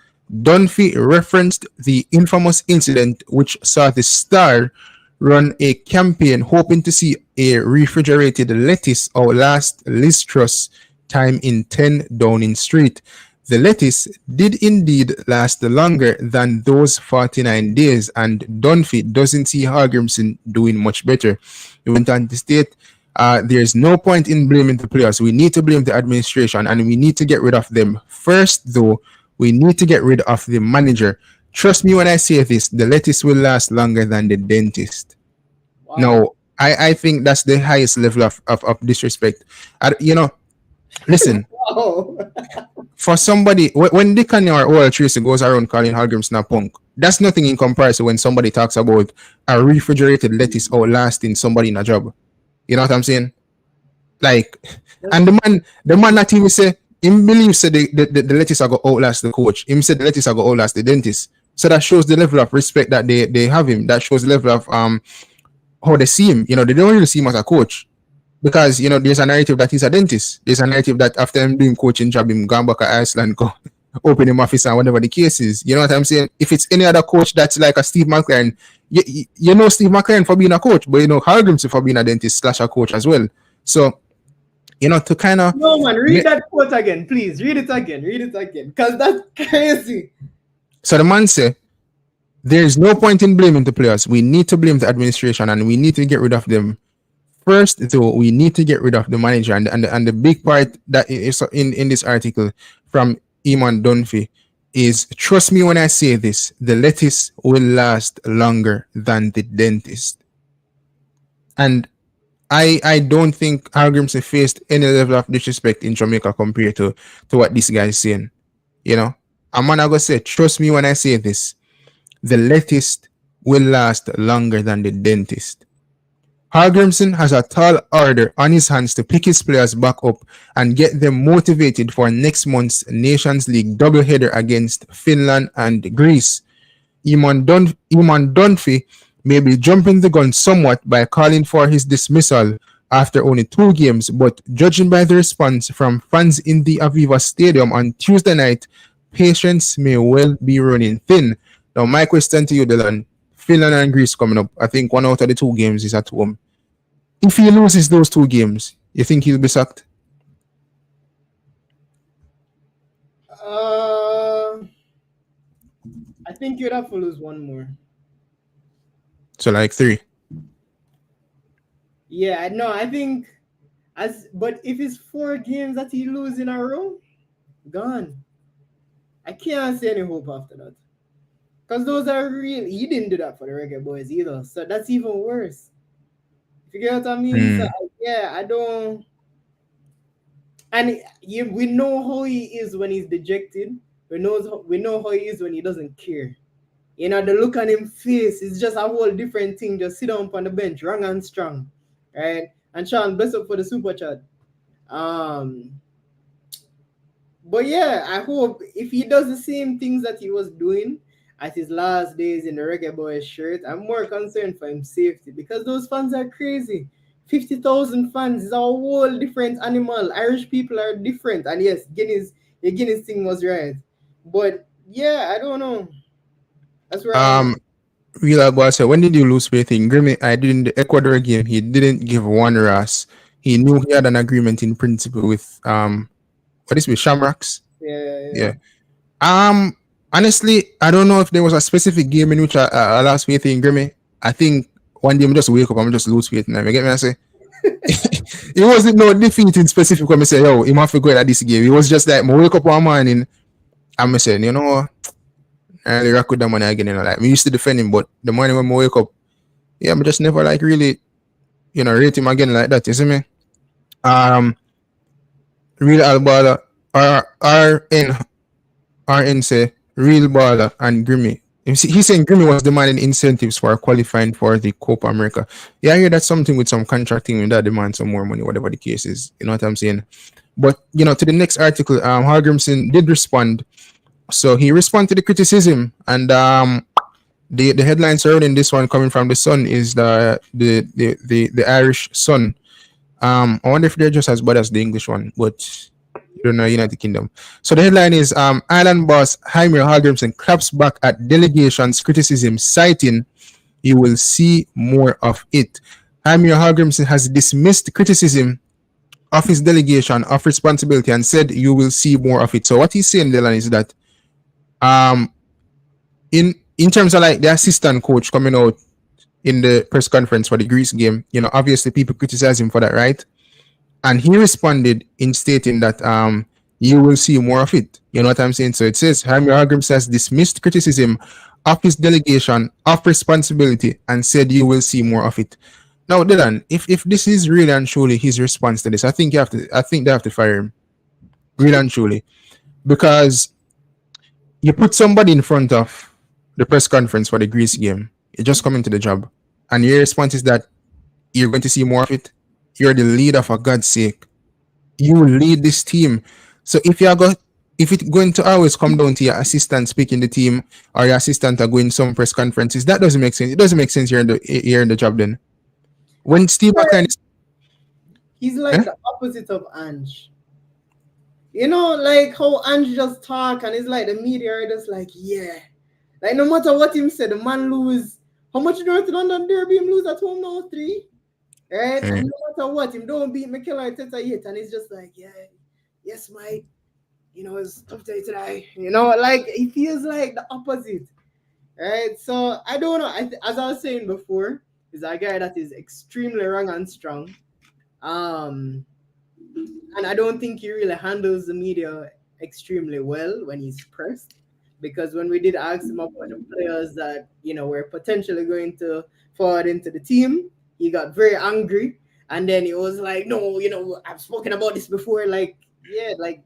[SPEAKER 1] Dunphy referenced the infamous incident which saw the Star run a campaign hoping to see a refrigerated lettuce outlast Liz Truss' time in 10 Downing Street. The lettuce did indeed last longer than those 49 days, and Dunphy doesn't see Hallgrímsson doing much better. He went on to state, there's no point in blaming the players. We need to blame the administration, and we need to get rid of them. First, though, we need to get rid of the manager. Trust me when I say this, the lettuce will last longer than the dentist. Wow. Now, I think that's the highest level of disrespect. Listen, wow. For somebody, when Dicanio or Oil Tracy goes around calling Hallgrímsson a punk, that's nothing in comparison when somebody talks about a refrigerated lettuce outlasting somebody in a job. You know what I'm saying? Like, and the man that even say, him believes say the lettuce are going to outlast the coach. Him said the lettuce are going to outlast the dentist. So that shows the level of respect that they have him. That shows the level of how they see him. They don't really see him as a coach. Because, there's a narrative that he's a dentist. There's a narrative that after him doing coaching job, him gone back to Iceland, go open him office and whatever the case is. You know what I'm saying? If it's any other coach that's like a Steve McLaren, you know Steve McLaren for being a coach, but Hallgrímsson for being a dentist / a coach as well. So, to kind of...
[SPEAKER 2] No, man, read that quote again, please. Read it again. Because that's crazy.
[SPEAKER 1] So the man said, there's no point in blaming the players. We need to blame the administration and we need to get rid of them. First, though, we need to get rid of the manager, and the big part that is in this article from Eamon Dunphy is, trust me when I say this, the lettuce will last longer than the dentist. And I don't think Hallgrímsson faced any level of disrespect in Jamaica compared to what this guy is saying. A man I go say, trust me when I say this, the lettuce will last longer than the dentist. Hallgrímsson has a tall order on his hands to pick his players back up and get them motivated for next month's Nations League doubleheader against Finland and Greece. Eamon Dunphy may be jumping the gun somewhat by calling for his dismissal after only 2 games, but judging by the response from fans in the Aviva Stadium on Tuesday night, patience may well be running thin. Now, my question to you, Dylan, Finland and Greece coming up. I think 1 out of the 2 games is at home. If he loses those 2 games, you think he'll be sacked?
[SPEAKER 2] I think you'd have to lose 1 more.
[SPEAKER 1] So like 3.
[SPEAKER 2] Yeah, no, I think but if it's 4 games that he loses in a row, gone. I can't see any hope after that. Because those are real. He didn't do that for the Reggae Boyz either. So that's even worse. If you get what I mean? So, yeah, I don't. And we know how he is when he's dejected. We know how he is when he doesn't care. The look on him face is just a whole different thing. Just sit down on the bench, wrong and strong. Right? And Sean, bless up for the super chat. But yeah, I hope if he does the same things that he was doing at his last days in the Reggae Boyz shirt, I'm more concerned for his safety because those fans are crazy. 50,000 fans is a whole different animal. Irish people are different. And yes, Guinness thing was right. But yeah, I don't know. That's right.
[SPEAKER 1] Real about so when did you lose faith in Grimmy? I did in the Ecuador game. He didn't give 1 ras. He knew he had an agreement in principle with what is with Shamrocks.
[SPEAKER 2] Yeah.
[SPEAKER 1] Honestly, I don't know if there was a specific game in which I lost faith in Grimmy. I think one day I just wake up and just lose faith in him. You get me? I say it wasn't no defeat in specific when I say, yo, he must be good at this game. It was just like I wake up one morning and I say, I really rock with that money again. Like we used to defend him, but the morning when I wake up, yeah, I just never like really, rate him again like that. You see me? Real Albaala, RN say real baller and Grimmy. He's saying Grimmy was demanding incentives for qualifying for the Copa America. Yeah, I hear that's something with some contracting that demand some more money, whatever the case is. You know what I'm saying? But to the next article, Hallgrímsson did respond. So he responded to the criticism, and the headline surrounding this one coming from the Sun is the Irish Sun. I wonder if they're just as bad as the English one, but you don't know, United Kingdom. So the headline is Ireland boss Heimer Hallgrimsson claps back at delegation's criticism, citing you will see more of it. Heimer Hallgrimsson has dismissed criticism of his delegation of responsibility and said you will see more of it. So what he's saying, Dylan, is that in terms of like the assistant coach coming out in the press conference for the Greece game, obviously people criticize him for that, right? And he responded in stating that you will see more of it. You know what I'm saying? So it says Heimer Hallgrímsson has dismissed criticism of his delegation of responsibility and said you will see more of it. Now, Dylan, if this is really and truly his response to this, I think they have to fire him. Really and truly. Because you put somebody in front of the press conference for the Greece game, you just come into the job, and your response is that you're going to see more of it. You're the leader, for God's sake. You lead this team. So if it's going to always come down to your assistant speaking the team, or your assistant are going some press conferences, that doesn't make sense. It doesn't make sense you're in the job then. When Steve McLaren is...
[SPEAKER 2] He's like the opposite of Ange. Like how Ange just talk, and it's like the media are just like, yeah. Like no matter what him said, the man lose. How much North London Derby him lose at home now? 3? Right? And no matter what, him don't beat Mikel Arteta yet. And it's just like, yeah, yes, Mike. It's tough day today. Like he feels like the opposite. Right? So I don't know. As I was saying before, is a guy that is extremely wrong and strong. And I don't think he really handles the media extremely well when he's pressed. Because when we did ask him about the players that, were potentially going to forward into the team, he got very angry. And then he was like, no, I've spoken about this before. Like, yeah, like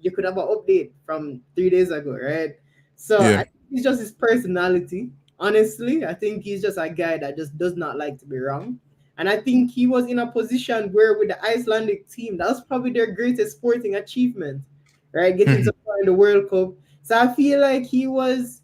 [SPEAKER 2] you could have an update from 3 days ago, right? So I think it's just his personality. Honestly, I think he's just a guy that just does not like to be wrong. And I think he was in a position where with the Icelandic team, that was probably their greatest sporting achievement, right? Getting to play in the World Cup. So I feel like he was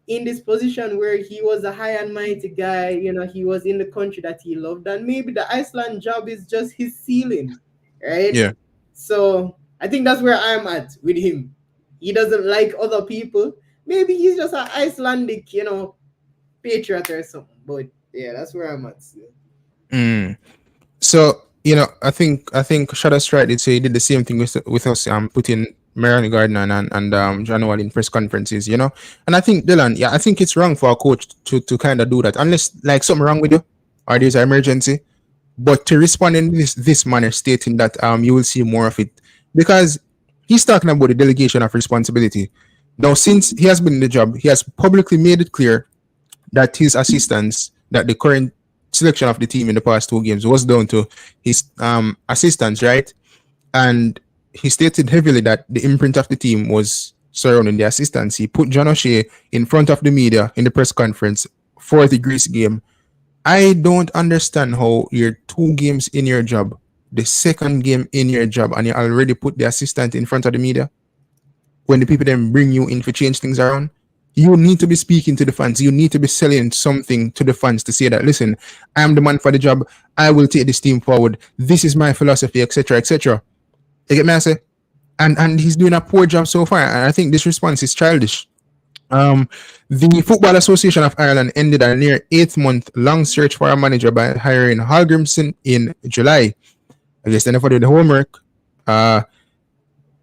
[SPEAKER 2] in this position where he was a high and mighty guy. He was in the country that he loved. And maybe the Iceland job is just his ceiling, right?
[SPEAKER 1] Yeah.
[SPEAKER 2] So I think that's where I'm at with him. He doesn't like other people. Maybe he's just an Icelandic, patriot or something. But yeah, that's where I'm at.
[SPEAKER 1] So, I think Shadow Strike did say he did the same thing with us, putting Marion Gardner and John Wall in press conferences, And I think, Dylan, I think it's wrong for a coach to kind of do that, unless like something wrong with you or there's an emergency. But to respond in this manner, stating that you will see more of it, because he's talking about the delegation of responsibility. Now, since he has been in the job, he has publicly made it clear that his assistants, that the current selection of the team in the past 2 games was down to his assistants, right? And he stated heavily that the imprint of the team was surrounding the assistants. He put John O'Shea in front of the media in the press conference for the Greece game. I don't understand how you're 2 games in your job, the second game in your job, and you already put the assistant in front of the media. When the people then bring you in to change things around, you need to be speaking to the fans. You need to be selling something to the fans to say that, listen, I'm the man for the job. I will take this team forward. This is my philosophy, etc., etc. You get me, I say? And he's doing a poor job so far. And I think this response is childish. The Football Association of Ireland ended a near 8-month-long search for a manager by hiring Hallgrímsson in July. I guess they never did the homework.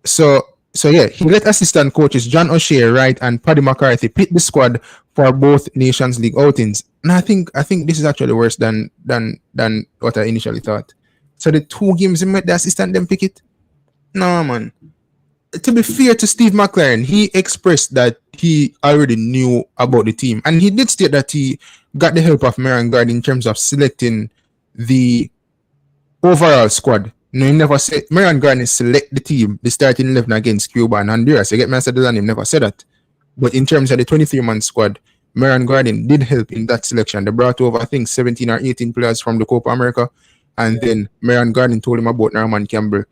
[SPEAKER 1] So yeah, he let assistant coaches John O'Shea, Wright, and Paddy McCarthy pick the squad for both Nations League outings. And I think this is actually worse than what I initially thought. So the 2 games he met the assistant them pick it. No, man. To be fair to Steve McLaren, he expressed that he already knew about the team, and he did state that he got the help of Marion Gard in terms of selecting the overall squad. No, he never said Marion Garden select the team, the starting 11 against Cuba and Honduras. You get me? I said that, and he never said that. But in terms of the 23-man squad, Marion Garden did help in that selection. They brought over, I think, 17 or 18 players from the Copa America, and then Marion Garden told him about Norman Campbell.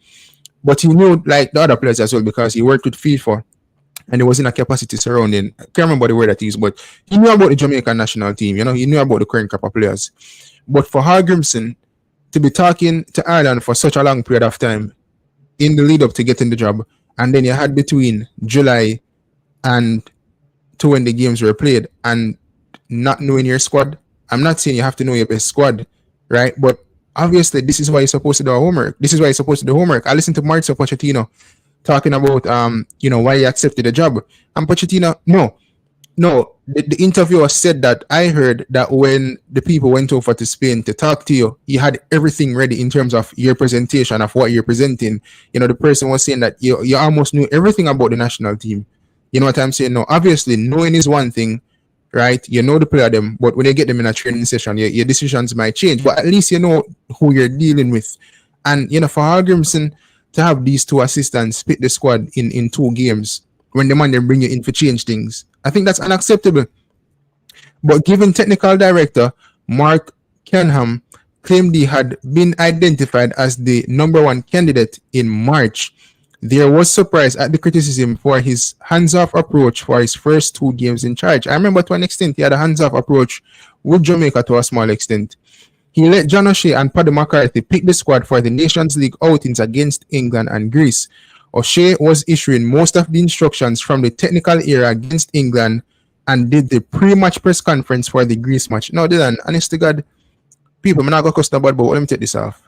[SPEAKER 1] But he knew like the other players as well because he worked with FIFA and he was in a capacity surrounding. I can't remember the word that is, but he knew about the Jamaican national team. You know, he knew about the current crop of players. But for Hallgrímsson to be talking to Ireland for such a long period of time in the lead up to getting the job, and then you had between July and to when the games were played and not knowing your squad. I'm not saying you have to know your best squad, right? But obviously, this is why you're supposed to do homework. This is why you're supposed to do homework. I listened to Mauricio Pochettino talking about, why he accepted the job. And Pochettino, the interviewer said that I heard that when the people went over to Spain to talk to you, you had everything ready in terms of your presentation of what you're presenting. You know, the person was saying that you almost knew everything about the national team. You know what I'm saying? No, obviously, knowing is one thing, right? You know the player them, but when you get them in a training session, your decisions might change. But at least you know who you're dealing with. And, you know, for Hallgrímsson to have these two assistants pick the squad in 2 games, when the man then bring you in for change things, I think that's unacceptable. But given technical director Mark Kenham claimed he had been identified as the #1 candidate in March, there was surprise at the criticism for his hands-off approach for his first 2 games in charge. I remember to an extent he had a hands-off approach with Jamaica to a small extent. He let John O'Shea and Paddy McCarthy pick the squad for the Nations League outings against England and Greece. O'Shea was issuing most of the instructions from the technical area against England and did the pre-match press conference for the Greece match. Now, Dylan, honest to God, people, I'm not going to cuss nobody, but let me take this off.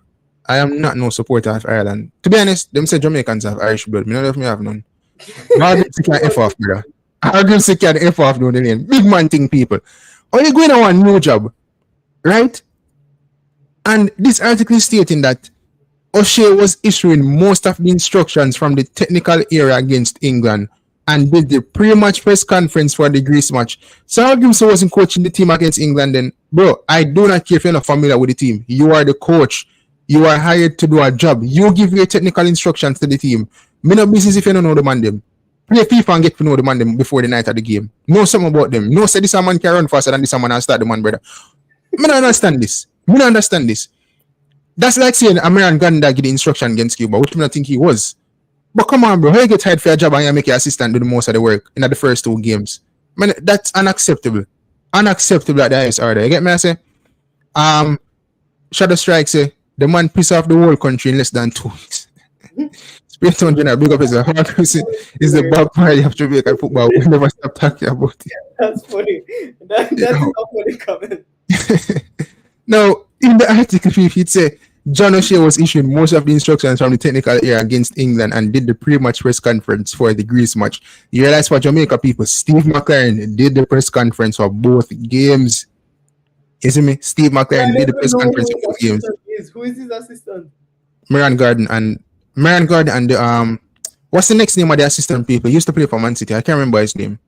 [SPEAKER 1] I am not no supporter of Ireland. To be honest, them say Jamaicans have Irish blood. Me don't know if me have none. Hallgrímsson can F off, brother. Hallgrímsson can F off down the lane. Big man thing, people. Or you going on a new job, right? And this article is stating that O'Shea was issuing most of the instructions from the technical area against England and did the pre-match press conference for the Greece match. So Hallgrímsson wasn't coaching the team against England then. Bro, I do not care if you're not familiar with the team. You are the coach. You are hired to do a job. You give your technical instructions to the team. Me no business if you don't know the man them. Play FIFA and get to know the man them before the night of the game. Know something about them. Know say this a man can run faster than this a man and start the man, brother. Me don't understand this. Me don't understand this. That's like saying American Ganda give the instruction against Cuba, which I don't think he was. But come on, bro. How you get hired for a job and you make your assistant do the most of the work in the first 2 games? Man, that's unacceptable. Unacceptable at the highest order. You get me? I say? Shadow Strike say, the man piss off the whole country in less than 2 weeks. Spiriton General, big up himself. Is the Bob Marley of Jamaican football. We never stop talking about it.
[SPEAKER 2] That's funny. That's a funny comment.
[SPEAKER 1] Now, in the article, he'd say John O'Shea was issuing most of the instructions from the technical area against England and did the pre-match press conference for the Greece match. You realize for Jamaica people, Steve McLaren did the press conference for both games. You see me? Steve McLaren did the press conference for both games.
[SPEAKER 2] Who is his assistant?
[SPEAKER 1] Marion Garden and the what's the next name of the assistant people? He used to play for Man City. I can't remember his name.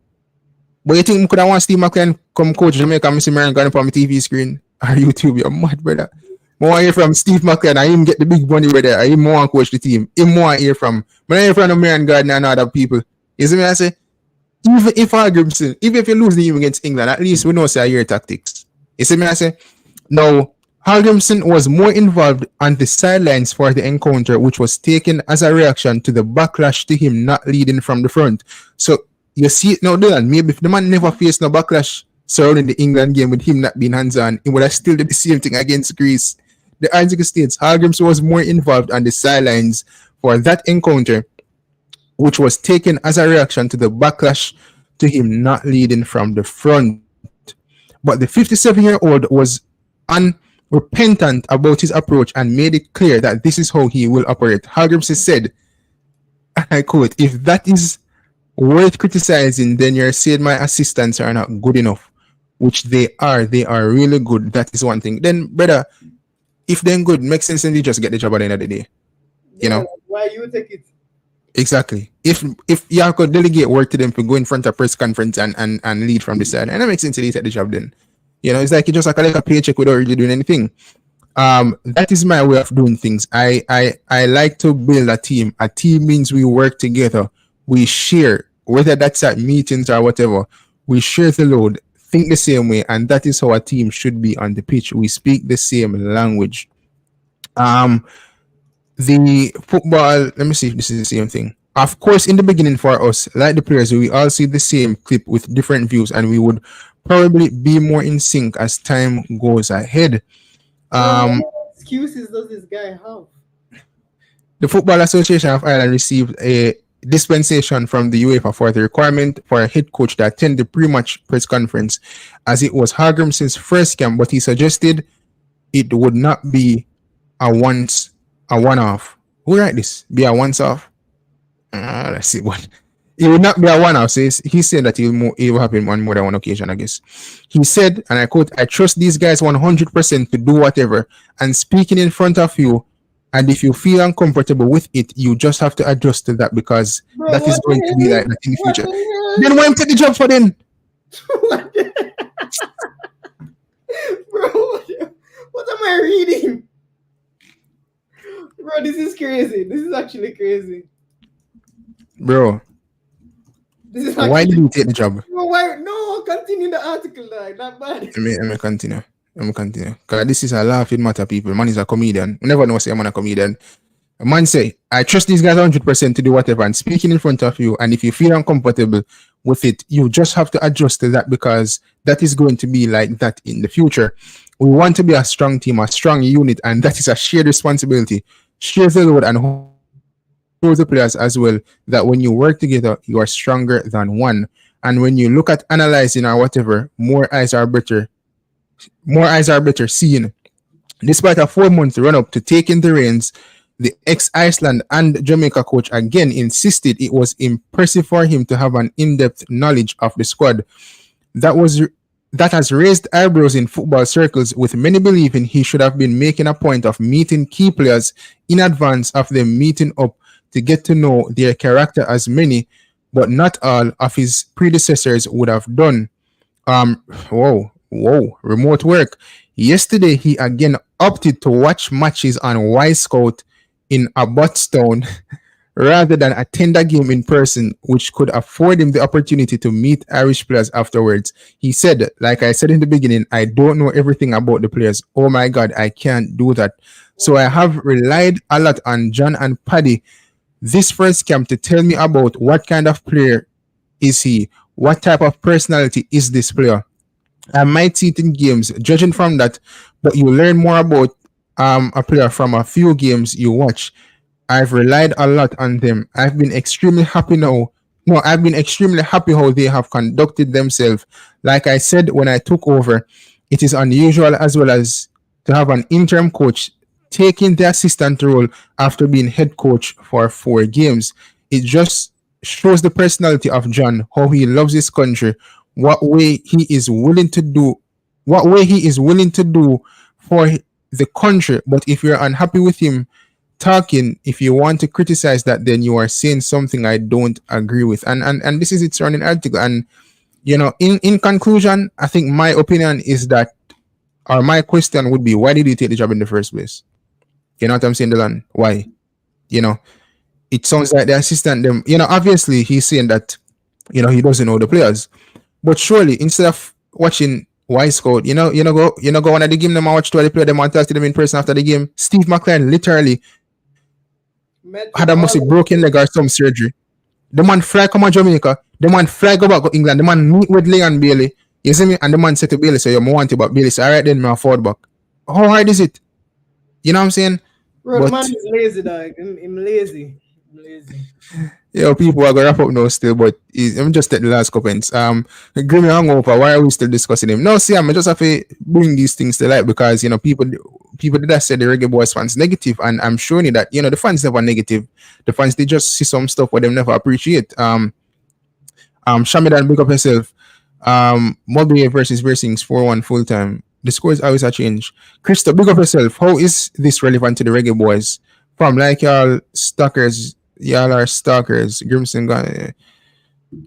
[SPEAKER 1] But you think could I want Steve McLaren come coach Jamaica and see Marion Garden on my TV screen or YouTube? You're mad, brother. More hear from Steve McLaren. I even get the big money right there. I even more coach the team. Even more hear from. But I hear from Marion Garden and other people. You see me? I say, even if Hallgrímsson, even if you lose the game against England, at least we know say your tactics. You see me? I say, no. Hallgrímsson was more involved on the sidelines for the encounter, which was taken as a reaction to the backlash to him not leading from the front. So you see it now, Dylan. Maybe if the man never faced no backlash surrounding the England game with him not being hands-on, he would have still did the same thing against Greece. The article states Hallgrímsson was more involved on the sidelines for that encounter, which was taken as a reaction to the backlash to him not leading from the front. But the 57-year-old was unrepentant about his approach and made it clear that this is how he will operate. Hallgrímsson said, and I quote, "If that is worth criticizing, then you're saying my assistants are not good enough," which they are. They are really good. That is one thing. Then, brother, if they're good, makes sense and you just get the job at the end of the day. You know?
[SPEAKER 2] Why you take it?
[SPEAKER 1] Exactly. If you could delegate work to them to go in front of press conference and lead from the side, and that makes sense to take the job then. You know, it's like you just like a paycheck without really doing anything. That is my way of doing things. I like to build a team. A team means we work together. We share, whether that's at meetings or whatever. We share the load, think the same way, and that is how a team should be on the pitch. We speak the same language. The football, let me see if this is the same thing. Of course, in the beginning for us, like the players, we all see the same clip with different views, and we would probably be more in sync as time goes ahead.
[SPEAKER 2] What excuses does this guy have?
[SPEAKER 1] The Football Association of Ireland received a dispensation from the UEFA for the requirement for a head coach to attend the pre-match press conference, as it was Hallgrímsson's first camp, but he suggested it would not be a one-off. Who write this? Be a once-off? Let's see what. It would not be a one-off. So he said that it will happen on more than one occasion, I guess. He said, and I quote, "I trust these guys 100% to do whatever, and speaking in front of you, and if you feel uncomfortable with it, you just have to adjust to that, because that is going to be like that in the future." Then why take the job for them?
[SPEAKER 2] Bro, what am I reading? Bro, this is crazy. This is actually crazy.
[SPEAKER 1] Bro,
[SPEAKER 2] This is
[SPEAKER 1] why did you take the job?
[SPEAKER 2] Bro, why? No, continue the article. Like, not bad.
[SPEAKER 1] Let me continue. Because this is a laughing matter, people. Man is a comedian. You never know say I'm a comedian. A man say, "I trust these guys 100% to do whatever," and speaking in front of you, and if you feel uncomfortable with it, you just have to adjust to that, because that is going to be like that in the future. We want to be a strong team, a strong unit, and that is a shared responsibility. Share the load and show the players as well that when you work together, you are stronger than one. And when you look at analyzing or whatever, more eyes are better seen. Despite a 4-month run-up to taking the reins, the ex-Iceland and Jamaica coach again insisted it was impressive for him to have an in-depth knowledge of the squad. That has raised eyebrows in football circles, with many believing he should have been making a point of meeting key players in advance of them meeting up to get to know their character, as many, but not all, of his predecessors would have done. Remote work. Yesterday, he again opted to watch matches on Wisecout in Abbottstown rather than attend a game in person, which could afford him the opportunity to meet Irish players afterwards. He said, like I said in the beginning, "I don't know everything about the players. Oh my God, I can't do that. So I have relied a lot on John and Paddy this first camp to tell me about what kind of player is he, what type of personality is this player. I might see it in games, judging from that, but you learn more about a player from a few games you watch. I've relied a lot on them. I've been extremely happy how they have conducted themselves. Like I said when I took over, it is unusual as well as to have an interim coach taking the assistant role after being head coach for 4 games. It just shows the personality of John, how he loves his country, what way he is willing to do for the country. But if you're unhappy with him talking, if you want to criticize that, then you are saying something I don't agree with." And this is its running article. And in conclusion, I think my opinion is that, or my question would be, why did you take the job in the first place? You know what I'm saying, Dylan? Why? It sounds like the assistant them, obviously he's saying that, he doesn't know the players. But surely, instead of watching Wisecout, go on at the game, them and watch 2 of the players, them and talk to them in person after the game. Steve McLaren literally had a massive broken leg or some surgery. The man fly come to Jamaica, the man fly go back to England, the man meet with Leon Bailey, you see me? And the man said to Bailey, "So you want to about Bailey?" So alright then, I forward back. How hard is it? You know what I'm saying?
[SPEAKER 2] Bro, the man is lazy, dog. I'm lazy.
[SPEAKER 1] People are gonna wrap up now still, but I'm just at the last comments. Grimmy Hangover, why are we still discussing him? No, see, I just have to bring these things to light because people did say the Reggae Boyz fans negative, and I'm showing you that the fans never negative. The fans, they just see some stuff where they never appreciate. Shamidan, big up yourself. Mulberry versus Racing's 4-1 full time. The score is always a change. Krista, big up yourself. How is this relevant to the Reggae Boyz? From like y'all stalkers, y'all are stalkers. Grimson gun.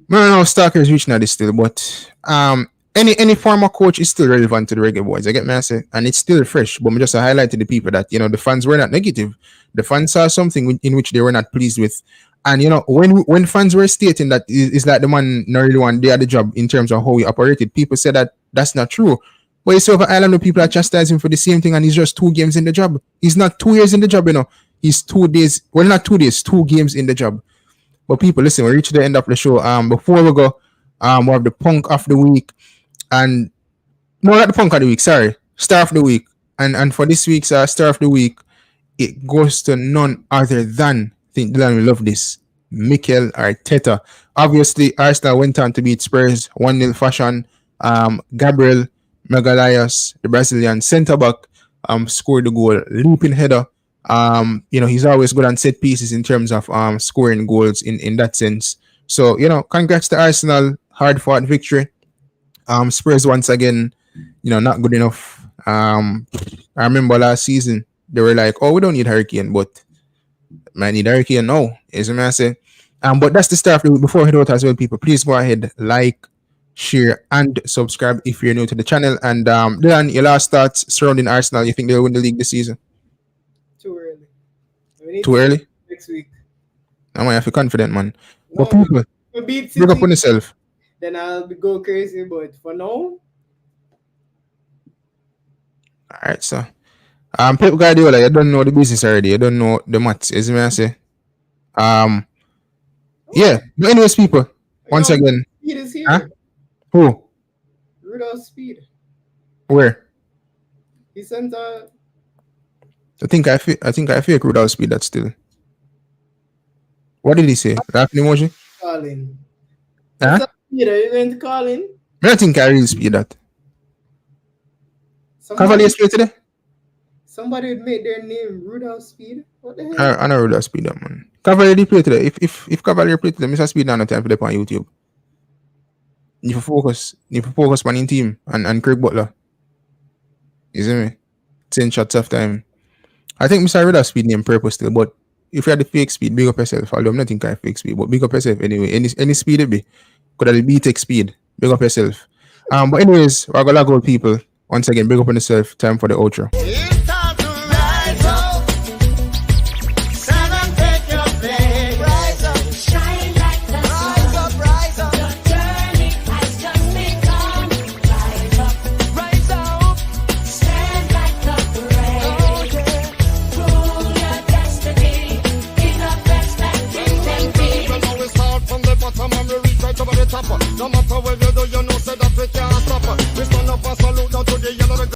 [SPEAKER 1] No, stalkers reaching at this still, but any former coach is still relevant to the Reggae Boyz. I get me, I say, and it's still fresh. But I'm just highlighting the people that the fans were not negative. The fans saw something in which they were not pleased with. And when fans were stating that it's like the man not really want they had the job in terms of how he operated, people said that that's not true. But you see over Ireland, people are chastising him for the same thing, and he's just 2 games in the job. He's not 2 years in the job, He's 2 days. Well, not 2 days, 2 games in the job. But people, listen, we reached the end of the show. Before we go, we have the punk of the week, and no, not the punk of the week. Sorry, star of the week. And for this week's star of the week, it goes to none other than, I think Dylan will love this, Mikel Arteta. Obviously, Arsenal went on to beat Spurs 1-0 fashion. Gabriel Magalhaes, the Brazilian centre back, scored the goal, leaping header. He's always good on set pieces in terms of scoring goals in that sense. So, congrats to Arsenal, hard fought victory. Spurs once again, not good enough. I remember last season they were like, "Oh, we don't need Hurricane, but might need Hurricane now." Is what I say. But that's the stuff. Before I head out as well, people, please go ahead, like, share, and subscribe if you're new to the channel. And Dylan, your last thoughts surrounding Arsenal. You think they'll win the league this season?
[SPEAKER 2] Too early.
[SPEAKER 1] Too early?
[SPEAKER 2] Next week.
[SPEAKER 1] I might have to be confident, man.
[SPEAKER 2] No,
[SPEAKER 1] But people,
[SPEAKER 2] we beat
[SPEAKER 1] bring up
[SPEAKER 2] City,
[SPEAKER 1] on yourself.
[SPEAKER 2] then I'll go crazy. But for now,
[SPEAKER 1] All right, so Pep Guardiola, you don't know the business already. You don't know the maths, is what I say. Yeah. But anyways, people, once again,
[SPEAKER 2] Speed is here.
[SPEAKER 1] huh? Who?
[SPEAKER 2] Rudolph Speid.
[SPEAKER 1] Where?
[SPEAKER 2] He sent
[SPEAKER 1] I think I fake Rudolph Speid that still. What did he say? Laughing emoji?
[SPEAKER 2] calling.
[SPEAKER 1] Huh?
[SPEAKER 2] What's up, Peter? You going to call in?
[SPEAKER 1] I don't think I really speed that. Cavaliers play today?
[SPEAKER 2] Somebody would make their name Rudolph Speid. What the hell?
[SPEAKER 1] I know Rudolph Speid that, man. Cavalier they play today. If Cavalier play today, Mr. Speed down the time for them on YouTube. Need to focus on in team and Craig Butler. You see me? 10 shots off time. I think Mr. Rudolph Speid name purpose still, but if you had the fake speed, big up yourself. Although I'm not thinking I fake speed, but big up yourself anyway. Any speed it be. Could have the B-Tech speed. Big up yourself. But anyways, we're gonna go people. Once again, big up on yourself. Time for the outro.
[SPEAKER 3] Yeah.